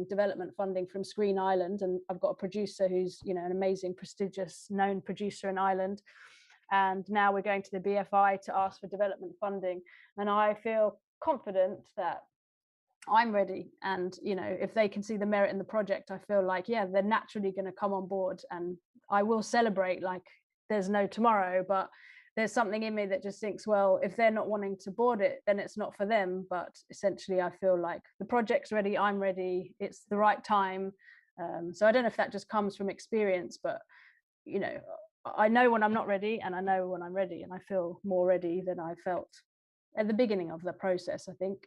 A: development funding from Screen Ireland, and I've got a producer who's, you know, an amazing, prestigious, known producer in Ireland. And now we're going to the BFI to ask for development funding, and I feel confident that I'm ready. And, you know, if they can see the merit in the project, I feel like, yeah, they're naturally going to come on board, and I will celebrate like there's no tomorrow. But there's something in me that just thinks, well, if they're not wanting to board it, then it's not for them. But essentially, I feel like the project's ready, I'm ready, it's the right time. So I don't know if that just comes from experience, but, you know, I know when I'm not ready, and I know when I'm ready, and I feel more ready than I felt at the beginning of the process, I think.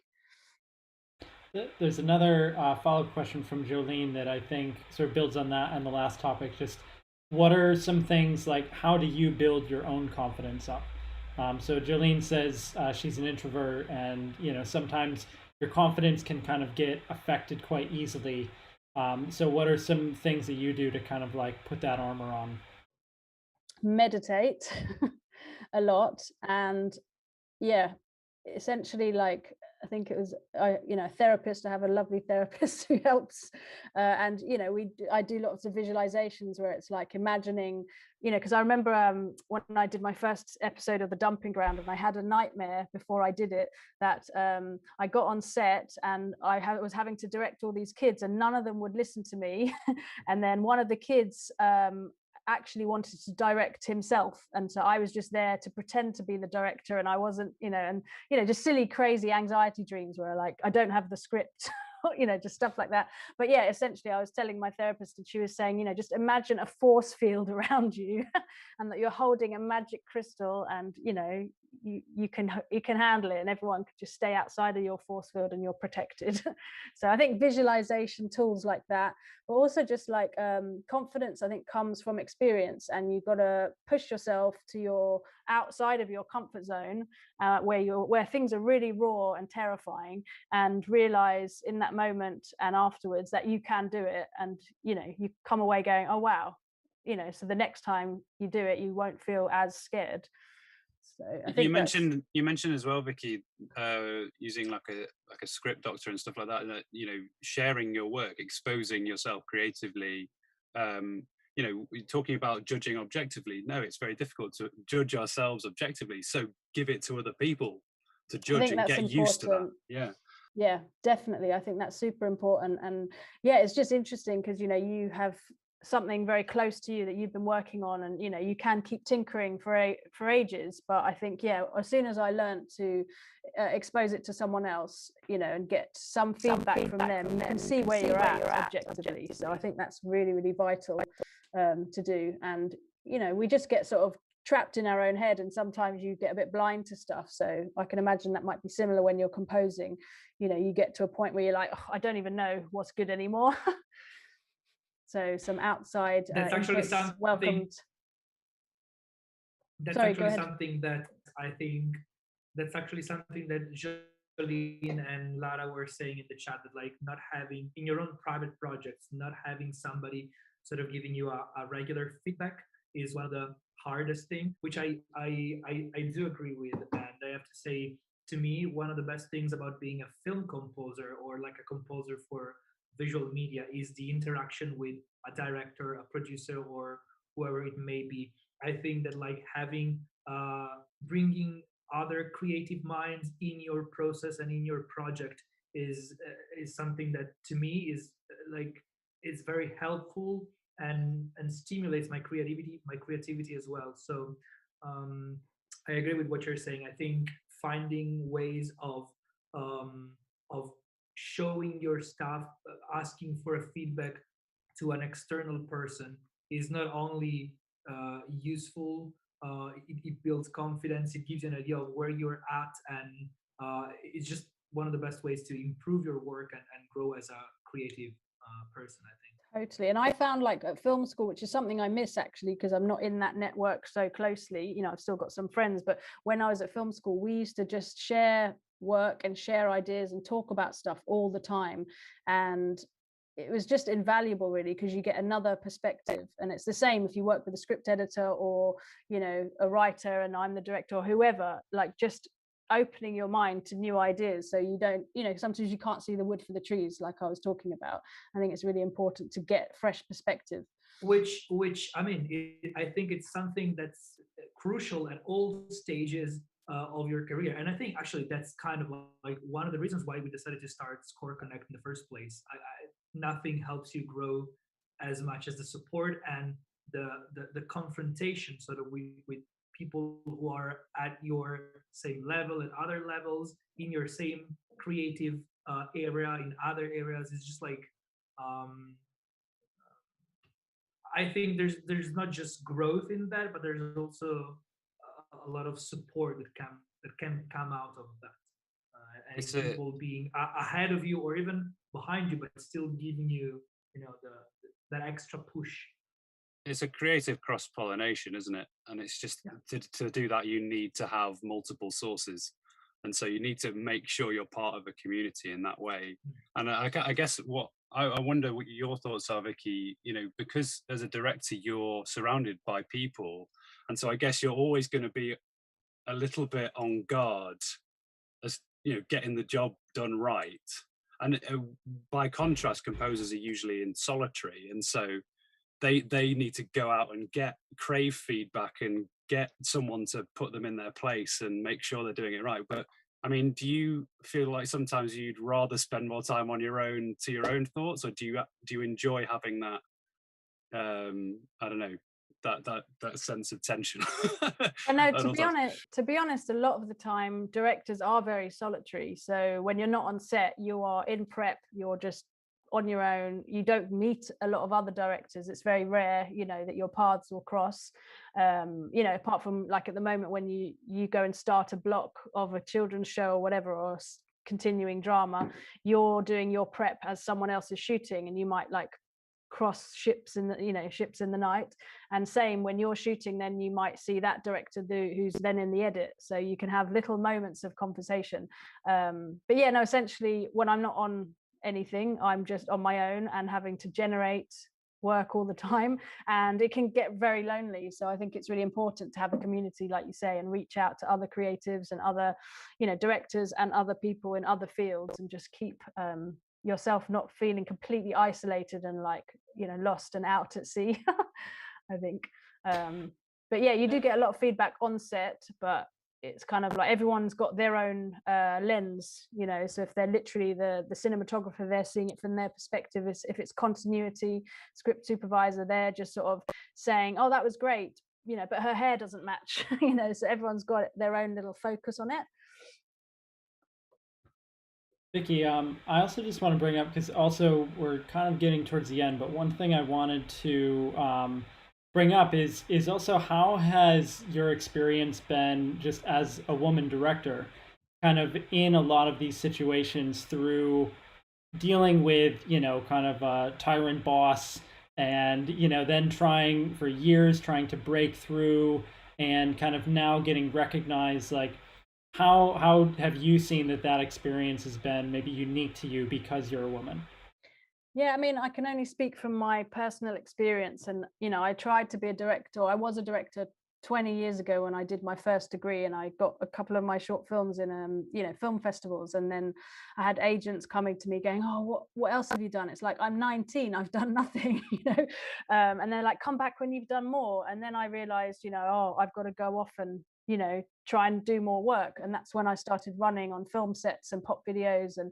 B: There's another follow-up question from Jolene that I think sort of builds on that and the last topic. Just what are some things, like, how do you build your own confidence up? So Jolene says she's an introvert, and, you know, sometimes your confidence can kind of get affected quite easily. So what are some things that you do to kind of like put that armor on?
A: Meditate a lot, and yeah, essentially, like, I think it was, you know, a therapist. I have a lovely therapist who helps, and, you know, I do lots of visualizations where it's like imagining, you know, because I remember when I did my first episode of The Dumping Ground, and I had a nightmare before I did it, that I got on set and I was having to direct all these kids, and none of them would listen to me. And then one of the kids actually wanted to direct himself, and so I was just there to pretend to be the director, and I wasn't, you know, and, you know, just silly crazy anxiety dreams where, like, I don't have the script, you know, just stuff like that. But yeah, essentially, I was telling my therapist, and she was saying, you know, just imagine a force field around you, and that you're holding a magic crystal, and, you know, you can handle it, and everyone could just stay outside of your force field and you're protected. So I think visualization tools like that, but also just like confidence, I think, comes from experience, and you've got to push yourself to your outside of your comfort zone, where things are really raw and terrifying, and realize in that moment and afterwards that you can do it, and, you know, you come away going, oh wow, you know, so the next time you do it, you won't feel as scared. So I think
D: you mentioned as well, Vicki, using like a script doctor and stuff like that, that, you know, sharing your work, exposing yourself creatively, you know, talking about judging objectively. No, it's very difficult to judge ourselves objectively, so give it to other people to judge and get used to that.
A: Yeah, definitely. I think that's super important. And yeah, it's just interesting because, you know, you have something very close to you that you've been working on, and you can keep tinkering for ages. But I think as soon as I learned to expose it to someone else, and get some feedback from them, you can see where you're at objectively. So I think that's really, really vital to do. And we just get sort of trapped in our own head, and sometimes you get a bit blind to stuff. So I can imagine that might be similar when you're composing. You get to a point where you're like, I don't even know what's good anymore. So some outside
C: that's actually something
A: welcomed.
C: That's actually something that I think that's actually something that Jolene and Lara were saying in the chat, that like not having in your own private projects, not having somebody sort of giving you a regular feedback is one of the hardest thing, which I do agree with. And I have to say, to me, one of the best things about being a film composer or like a composer for visual media is the interaction with a director, a producer, or whoever it may be. I think that like having bringing other creative minds in your process and in your project is something that to me is very helpful and stimulates my creativity as well. So I agree with what you're saying. I think finding ways of showing your stuff, asking for a feedback to an external person is not only useful, it builds confidence, it gives you an idea of where you're at, and it's just one of the best ways to improve your work and grow as a creative person, I think.
A: Totally. And I found like at film school, which is something I miss actually, because I'm not in that network so closely, I've still got some friends, but when I was at film school, we used to just share work and share ideas and talk about stuff all the time. And it was just invaluable really, because you get another perspective. And it's the same if you work with a script editor or, a writer and I'm the director or whoever, like just opening your mind to new ideas, so you don't, sometimes you can't see the wood for the trees, like I was talking about. I think it's really important to get fresh perspective,
C: which I mean, I think it's something that's crucial at all stages of your career. And I think actually that's kind of like one of the reasons why we decided to start Score Connect in the first place. Nothing helps you grow as much as the support and the confrontation sort of with people who are at your same level, at other levels, in your same creative area, in other areas. It's just like I think there's not just growth in that, but there's also a lot of support that can come out of that. And people being ahead of you or even behind you, but still giving you, that extra push.
D: It's a creative cross-pollination, isn't it? And it's just to do that, you need to have multiple sources. And so you need to make sure you're part of a community in that way. And I guess what I wonder what your thoughts are, Vicki, because as a director, you're surrounded by people. And so I guess you're always going to be a little bit on guard as, getting the job done right. And by contrast, composers are usually in solitary. And so they need to go out and crave feedback and get someone to put them in their place and make sure they're doing it right. But I mean, do you feel like sometimes you'd rather spend more time on your own to your own thoughts, or do you enjoy having that I don't know, that sense of tension?
A: I know, to be honest, a lot of the time directors are very solitary. So when you're not on set, you are in prep, you're just on your own. You don't meet a lot of other directors. It's very rare, that your paths will cross. Apart from like at the moment when you go and start a block of a children's show or whatever, or continuing drama, you're doing your prep as someone else is shooting, and you might like cross ships in the night. And same when you're shooting, then you might see that director who's then in the edit, so you can have little moments of conversation. But yeah, no, essentially when I'm not on anything, I'm just on my own and having to generate work all the time, and it can get very lonely. So I think it's really important to have a community, like you say, and reach out to other creatives and other directors and other people in other fields, and just keep yourself not feeling completely isolated and like lost and out at sea. I think but yeah, you do get a lot of feedback on set, but it's kind of like everyone's got their own lens, you know. So if they're literally the cinematographer, they're seeing it from their perspective. If it's continuity, script supervisor, they're just sort of saying, oh, that was great, you know, but her hair doesn't match, you know. So everyone's got their own little focus on it.
B: Vicki, I also just want to bring up, because also we're kind of getting towards the end, but one thing I wanted to bring up is also, how has your experience been just as a woman director, kind of in a lot of these situations, through dealing with, you know, kind of a tyrant boss, and, you know, then trying for years trying to break through, and kind of now getting recognized. Like, how have you seen that experience has been maybe unique to you because you're a woman?
A: Yeah, I mean, I can only speak from my personal experience. And, you know, I tried to be a director. I was a director 20 years ago when I did my first degree, and I got a couple of my short films in, you know, film festivals. And then I had agents coming to me going, oh, what else have you done? It's like, I'm 19, I've done nothing, you know. And they're like, come back when you've done more. And then I realized, you know, oh, I've got to go off and, you know, try and do more work. And that's when I started running on film sets and pop videos and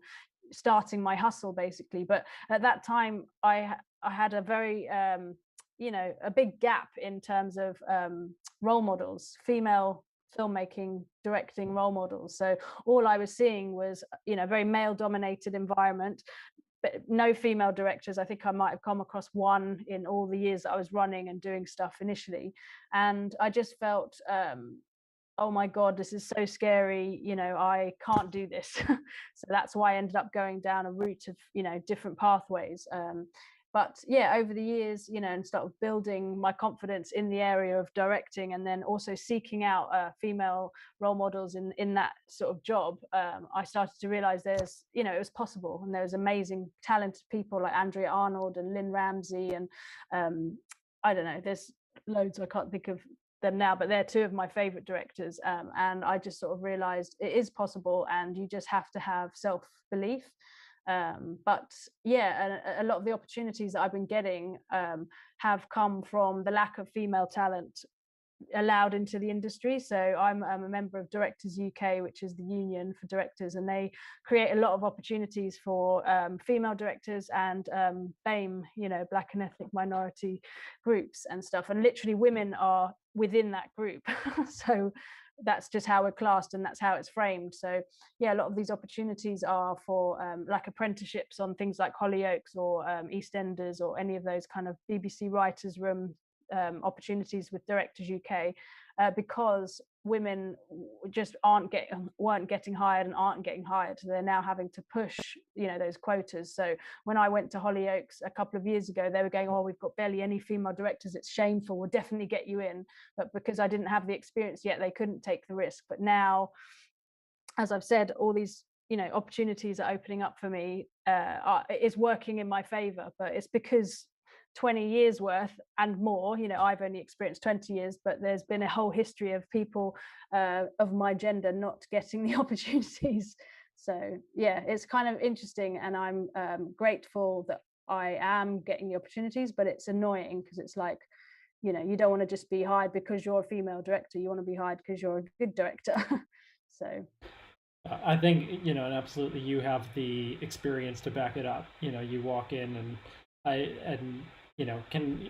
A: starting my hustle, basically. But at that time, I had a very you know, a big gap in terms of role models, female filmmaking, directing role models. So all I was seeing was, you know, a very male dominated environment, but no female directors. I think I might have come across one in all the years that I was running and doing stuff initially. And I just felt, oh my God, this is so scary, you know, I can't do this. So that's why I ended up going down a route of, you know, different pathways. But yeah, over the years, you know, and started building my confidence in the area of directing, and then also seeking out female role models in that sort of job. I started to realize there's, you know, it was possible, and there's amazing talented people like Andrea Arnold and Lynn Ramsey, and I don't know, there's loads, I can't think of them now, but they're two of my favorite directors. And I just sort of realized it is possible, and you just have to have self-belief. But yeah, a lot of the opportunities that I've been getting have come from the lack of female talent allowed into the industry. So I'm a member of Directors UK, which is the union for directors, and they create a lot of opportunities for female directors and BAME, you know, Black and ethnic minority groups and stuff. And literally women are within that group. So that's just how we're classed, and that's how it's framed. So yeah, a lot of these opportunities are for like apprenticeships on things like Hollyoaks or EastEnders, or any of those kind of BBC writers' room opportunities with Directors UK, because women just weren't getting hired and aren't getting hired. They're now having to push, you know, those quotas. So when I went to Hollyoaks a couple of years ago, they were going, oh, we've got barely any female directors, it's shameful, we'll definitely get you in. But because I didn't have the experience yet, they couldn't take the risk. But now, as I've said, all these, you know, opportunities are opening up for me. It's working in my favor, but it's because 20 years worth and more, you know, I've only experienced 20 years, but there's been a whole history of people of my gender not getting the opportunities. So yeah, it's kind of interesting, and I'm grateful that I am getting the opportunities, but it's annoying because it's like, you know, you don't want to just be hired because you're a female director, you want to be hired because you're a good director. So
B: I think, you know, and absolutely you have the experience to back it up. You know, you walk in and you know,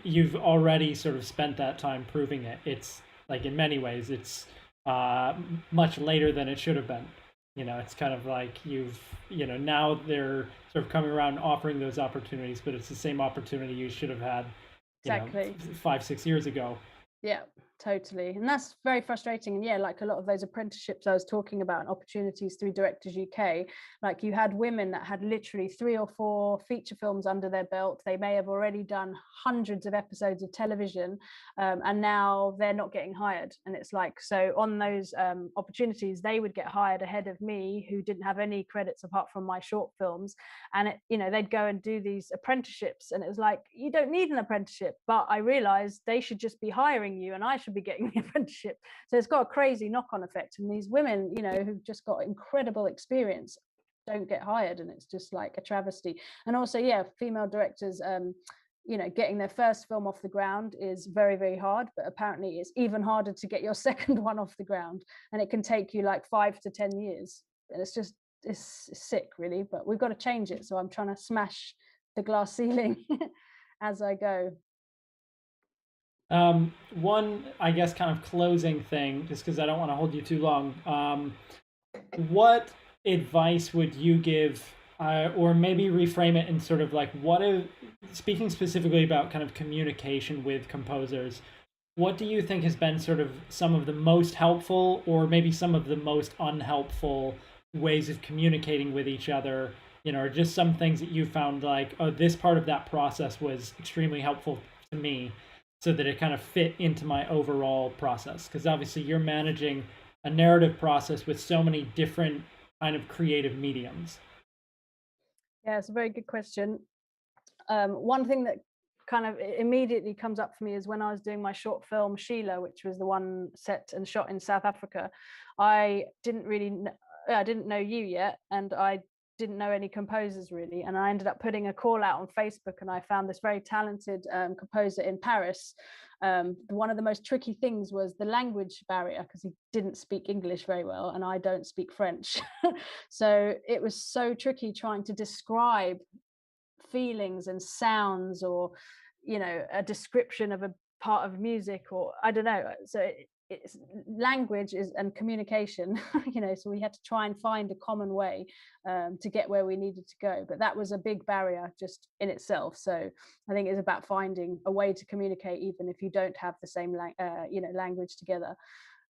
B: you've already sort of spent that time proving it. It's like, in many ways, it's much later than it should have been. You know, it's kind of like you know, now they're sort of coming around and offering those opportunities, but it's the same opportunity you should have had, you
A: exactly,
B: know, 5-6 years ago.
A: Yeah, totally. And that's very frustrating. And yeah, like a lot of those apprenticeships I was talking about and opportunities through Directors UK, like you had women that had literally 3 or 4 feature films under their belt. They may have already done hundreds of episodes of television, and now they're not getting hired. And it's like, so on those opportunities, they would get hired ahead of me, who didn't have any credits apart from my short films. And it, you know, they'd go and do these apprenticeships, and it was like, you don't need an apprenticeship. But I realized they should just be hiring you, and I should be getting the apprenticeship. So it's got a crazy knock-on effect, and these women, you know, who've just got incredible experience don't get hired, and it's just like a travesty. And also, yeah, female directors, getting their first film off the ground is very, very hard, but apparently it's even harder to get your second one off the ground, and it can take you like 5 to 10 years. And it's sick, really, but we've got to change it. So I'm trying to smash the glass ceiling as I go.
B: One, I guess, kind of closing thing, just because I don't want to hold you too long. What advice would you give, or maybe reframe it in sort of like speaking specifically about kind of communication with composers, what do you think has been sort of some of the most helpful, or maybe some of the most unhelpful ways of communicating with each other, or just some things that you found like, oh, this part of that process was extremely helpful to me, so that it kind of fit into my overall process? Because obviously you're managing a narrative process with so many different kind of creative mediums.
A: Yeah, it's a very good question. One thing that kind of immediately comes up for me is when I was doing my short film Sheila, which was the one set and shot in South Africa. I didn't know you yet, and I didn't know any composers really, and I ended up putting a call out on Facebook, and I found this very talented composer in Paris. One of the most tricky things was the language barrier, because he didn't speak English very well and I don't speak French. So it was so tricky trying to describe feelings and sounds, or a description of a part of music, or I don't know. So it's language and communication. So we had to try and find a common way to get where we needed to go, but that was a big barrier just in itself. So I think it's about finding a way to communicate even if you don't have the same language together.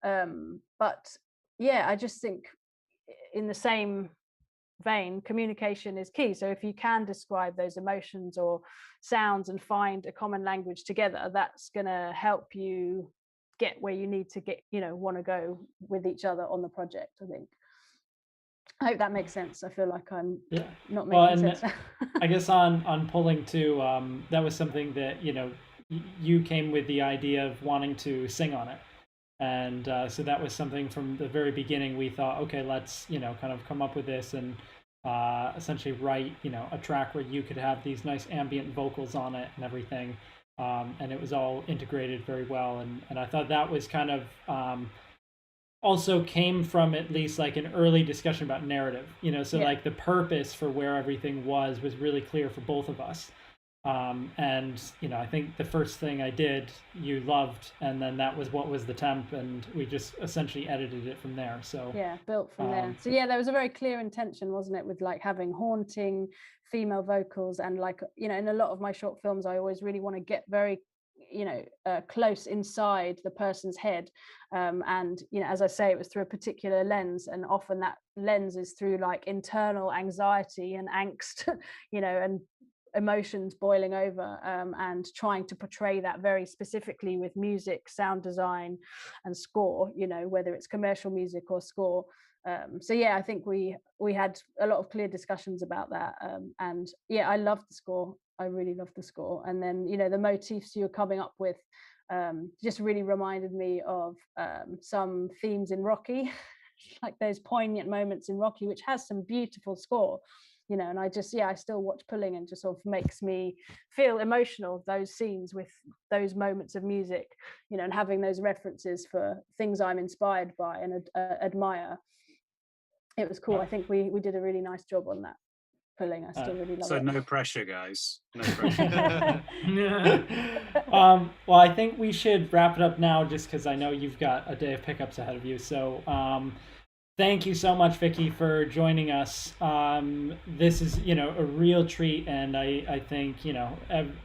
A: But yeah, I just think in the same vein, communication is key. So if you can describe those emotions or sounds and find a common language together, that's going to help you get where you need to get, want to go with each other on the project. I think. I hope that makes sense. I feel like I'm not making sense.
B: I guess on pulling too, that was something that you came with the idea of wanting to sing on it, and so that was something from the very beginning. We thought, okay, let's kind of come up with this and essentially write a track where you could have these nice ambient vocals on it and everything. And it was all integrated very well, and I thought that was kind of also came from at least like an early discussion about narrative, so like the purpose for where everything was really clear for both of us. And I think the first thing I did you loved, and then that was what was the temp, and we just essentially edited it from there. So
A: yeah, built from there. So yeah, there was a very clear intention, wasn't it, with like having haunting female vocals, and like in a lot of my short films I always really want to get very close inside the person's head, and as I say, it was through a particular lens, and often that lens is through like internal anxiety and angst and emotions boiling over, and trying to portray that very specifically with music, sound design and score, whether it's commercial music or score. So yeah, I think we had a lot of clear discussions about that, and yeah, I loved the score. I really loved the score. And then the motifs you were coming up with just really reminded me of some themes in Rocky, like those poignant moments in Rocky, which has some beautiful score. And I still watch Pulling, and just sort of makes me feel emotional, those scenes with those moments of music, and having those references for things I'm inspired by and admire. It was cool. I think we did a really nice job on that Pulling. I still really love it.
D: So no pressure, guys. No pressure.
B: Well, I think we should wrap it up now, just because I know you've got a day of pickups ahead of you. So thank you so much, Vicki, for joining us. This is, a real treat, and I think,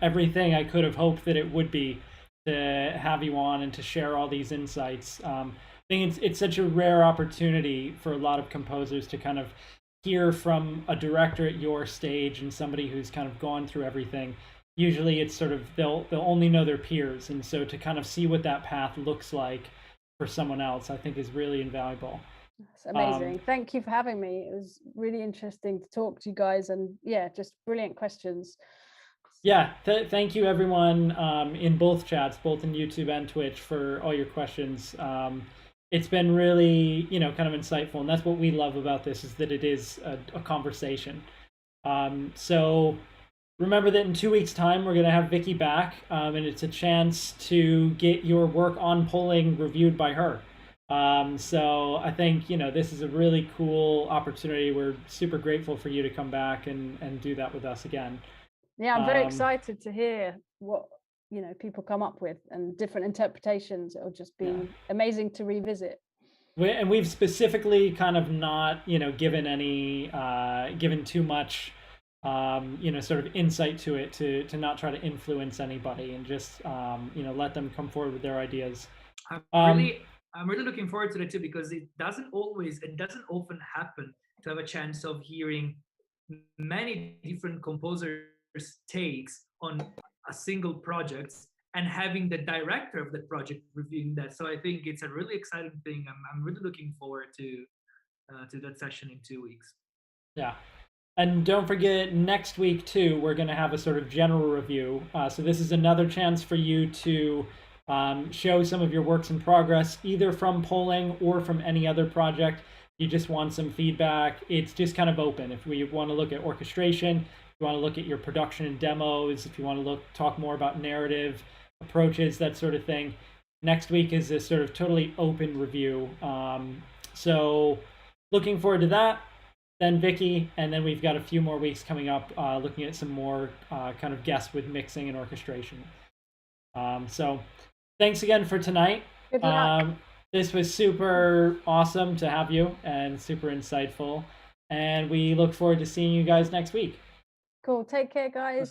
B: everything I could have hoped that it would be, to have you on and to share all these insights. I think it's such a rare opportunity for a lot of composers to kind of hear from a director at your stage and somebody who's kind of gone through everything. Usually it's sort of, they'll only know their peers, and so to kind of see what that path looks like for someone else, I think is really invaluable.
A: It's amazing. Thank you for having me. It was really interesting to talk to you guys, and yeah, just brilliant questions.
B: Yeah, thank you everyone in both chats, both in YouTube and Twitch, for all your questions. It's been really, kind of insightful, and that's what we love about this, is that it is a conversation. So remember that in 2 weeks' time, we're going to have Vicki back, and it's a chance to get your work on polling reviewed by her. So I think, this is a really cool opportunity. We're super grateful for you to come back and do that with us again.
A: Yeah, I'm very excited to hear what, people come up with and different interpretations. It'll just be amazing to revisit.
B: And we've specifically kind of not, given too much, sort of insight to it to not try to influence anybody and just, let them come forward with their ideas.
C: I'm really looking forward to that too, because it doesn't often happen to have a chance of hearing many different composers' takes on a single project and having the director of the project reviewing that. So I think it's a really exciting thing. I'm really looking forward to that session in 2 weeks.
B: Yeah. And don't forget, next week too, we're going to have a sort of general review. So this is another chance for you to show some of your works in progress, either from polling or from any other project. You just want some feedback. It's just kind of open. If we want to look at orchestration, if you want to look at your production and demos, if you want to talk more about narrative approaches, that sort of thing. Next week is a sort of totally open review. So looking forward to that. Then Vicki, and then we've got a few more weeks coming up looking at some more kind of guests with mixing and orchestration. So thanks again for tonight.
A: Good luck.
B: This was super awesome to have you and super insightful. And we look forward to seeing you guys next week.
A: Cool. Take care, guys.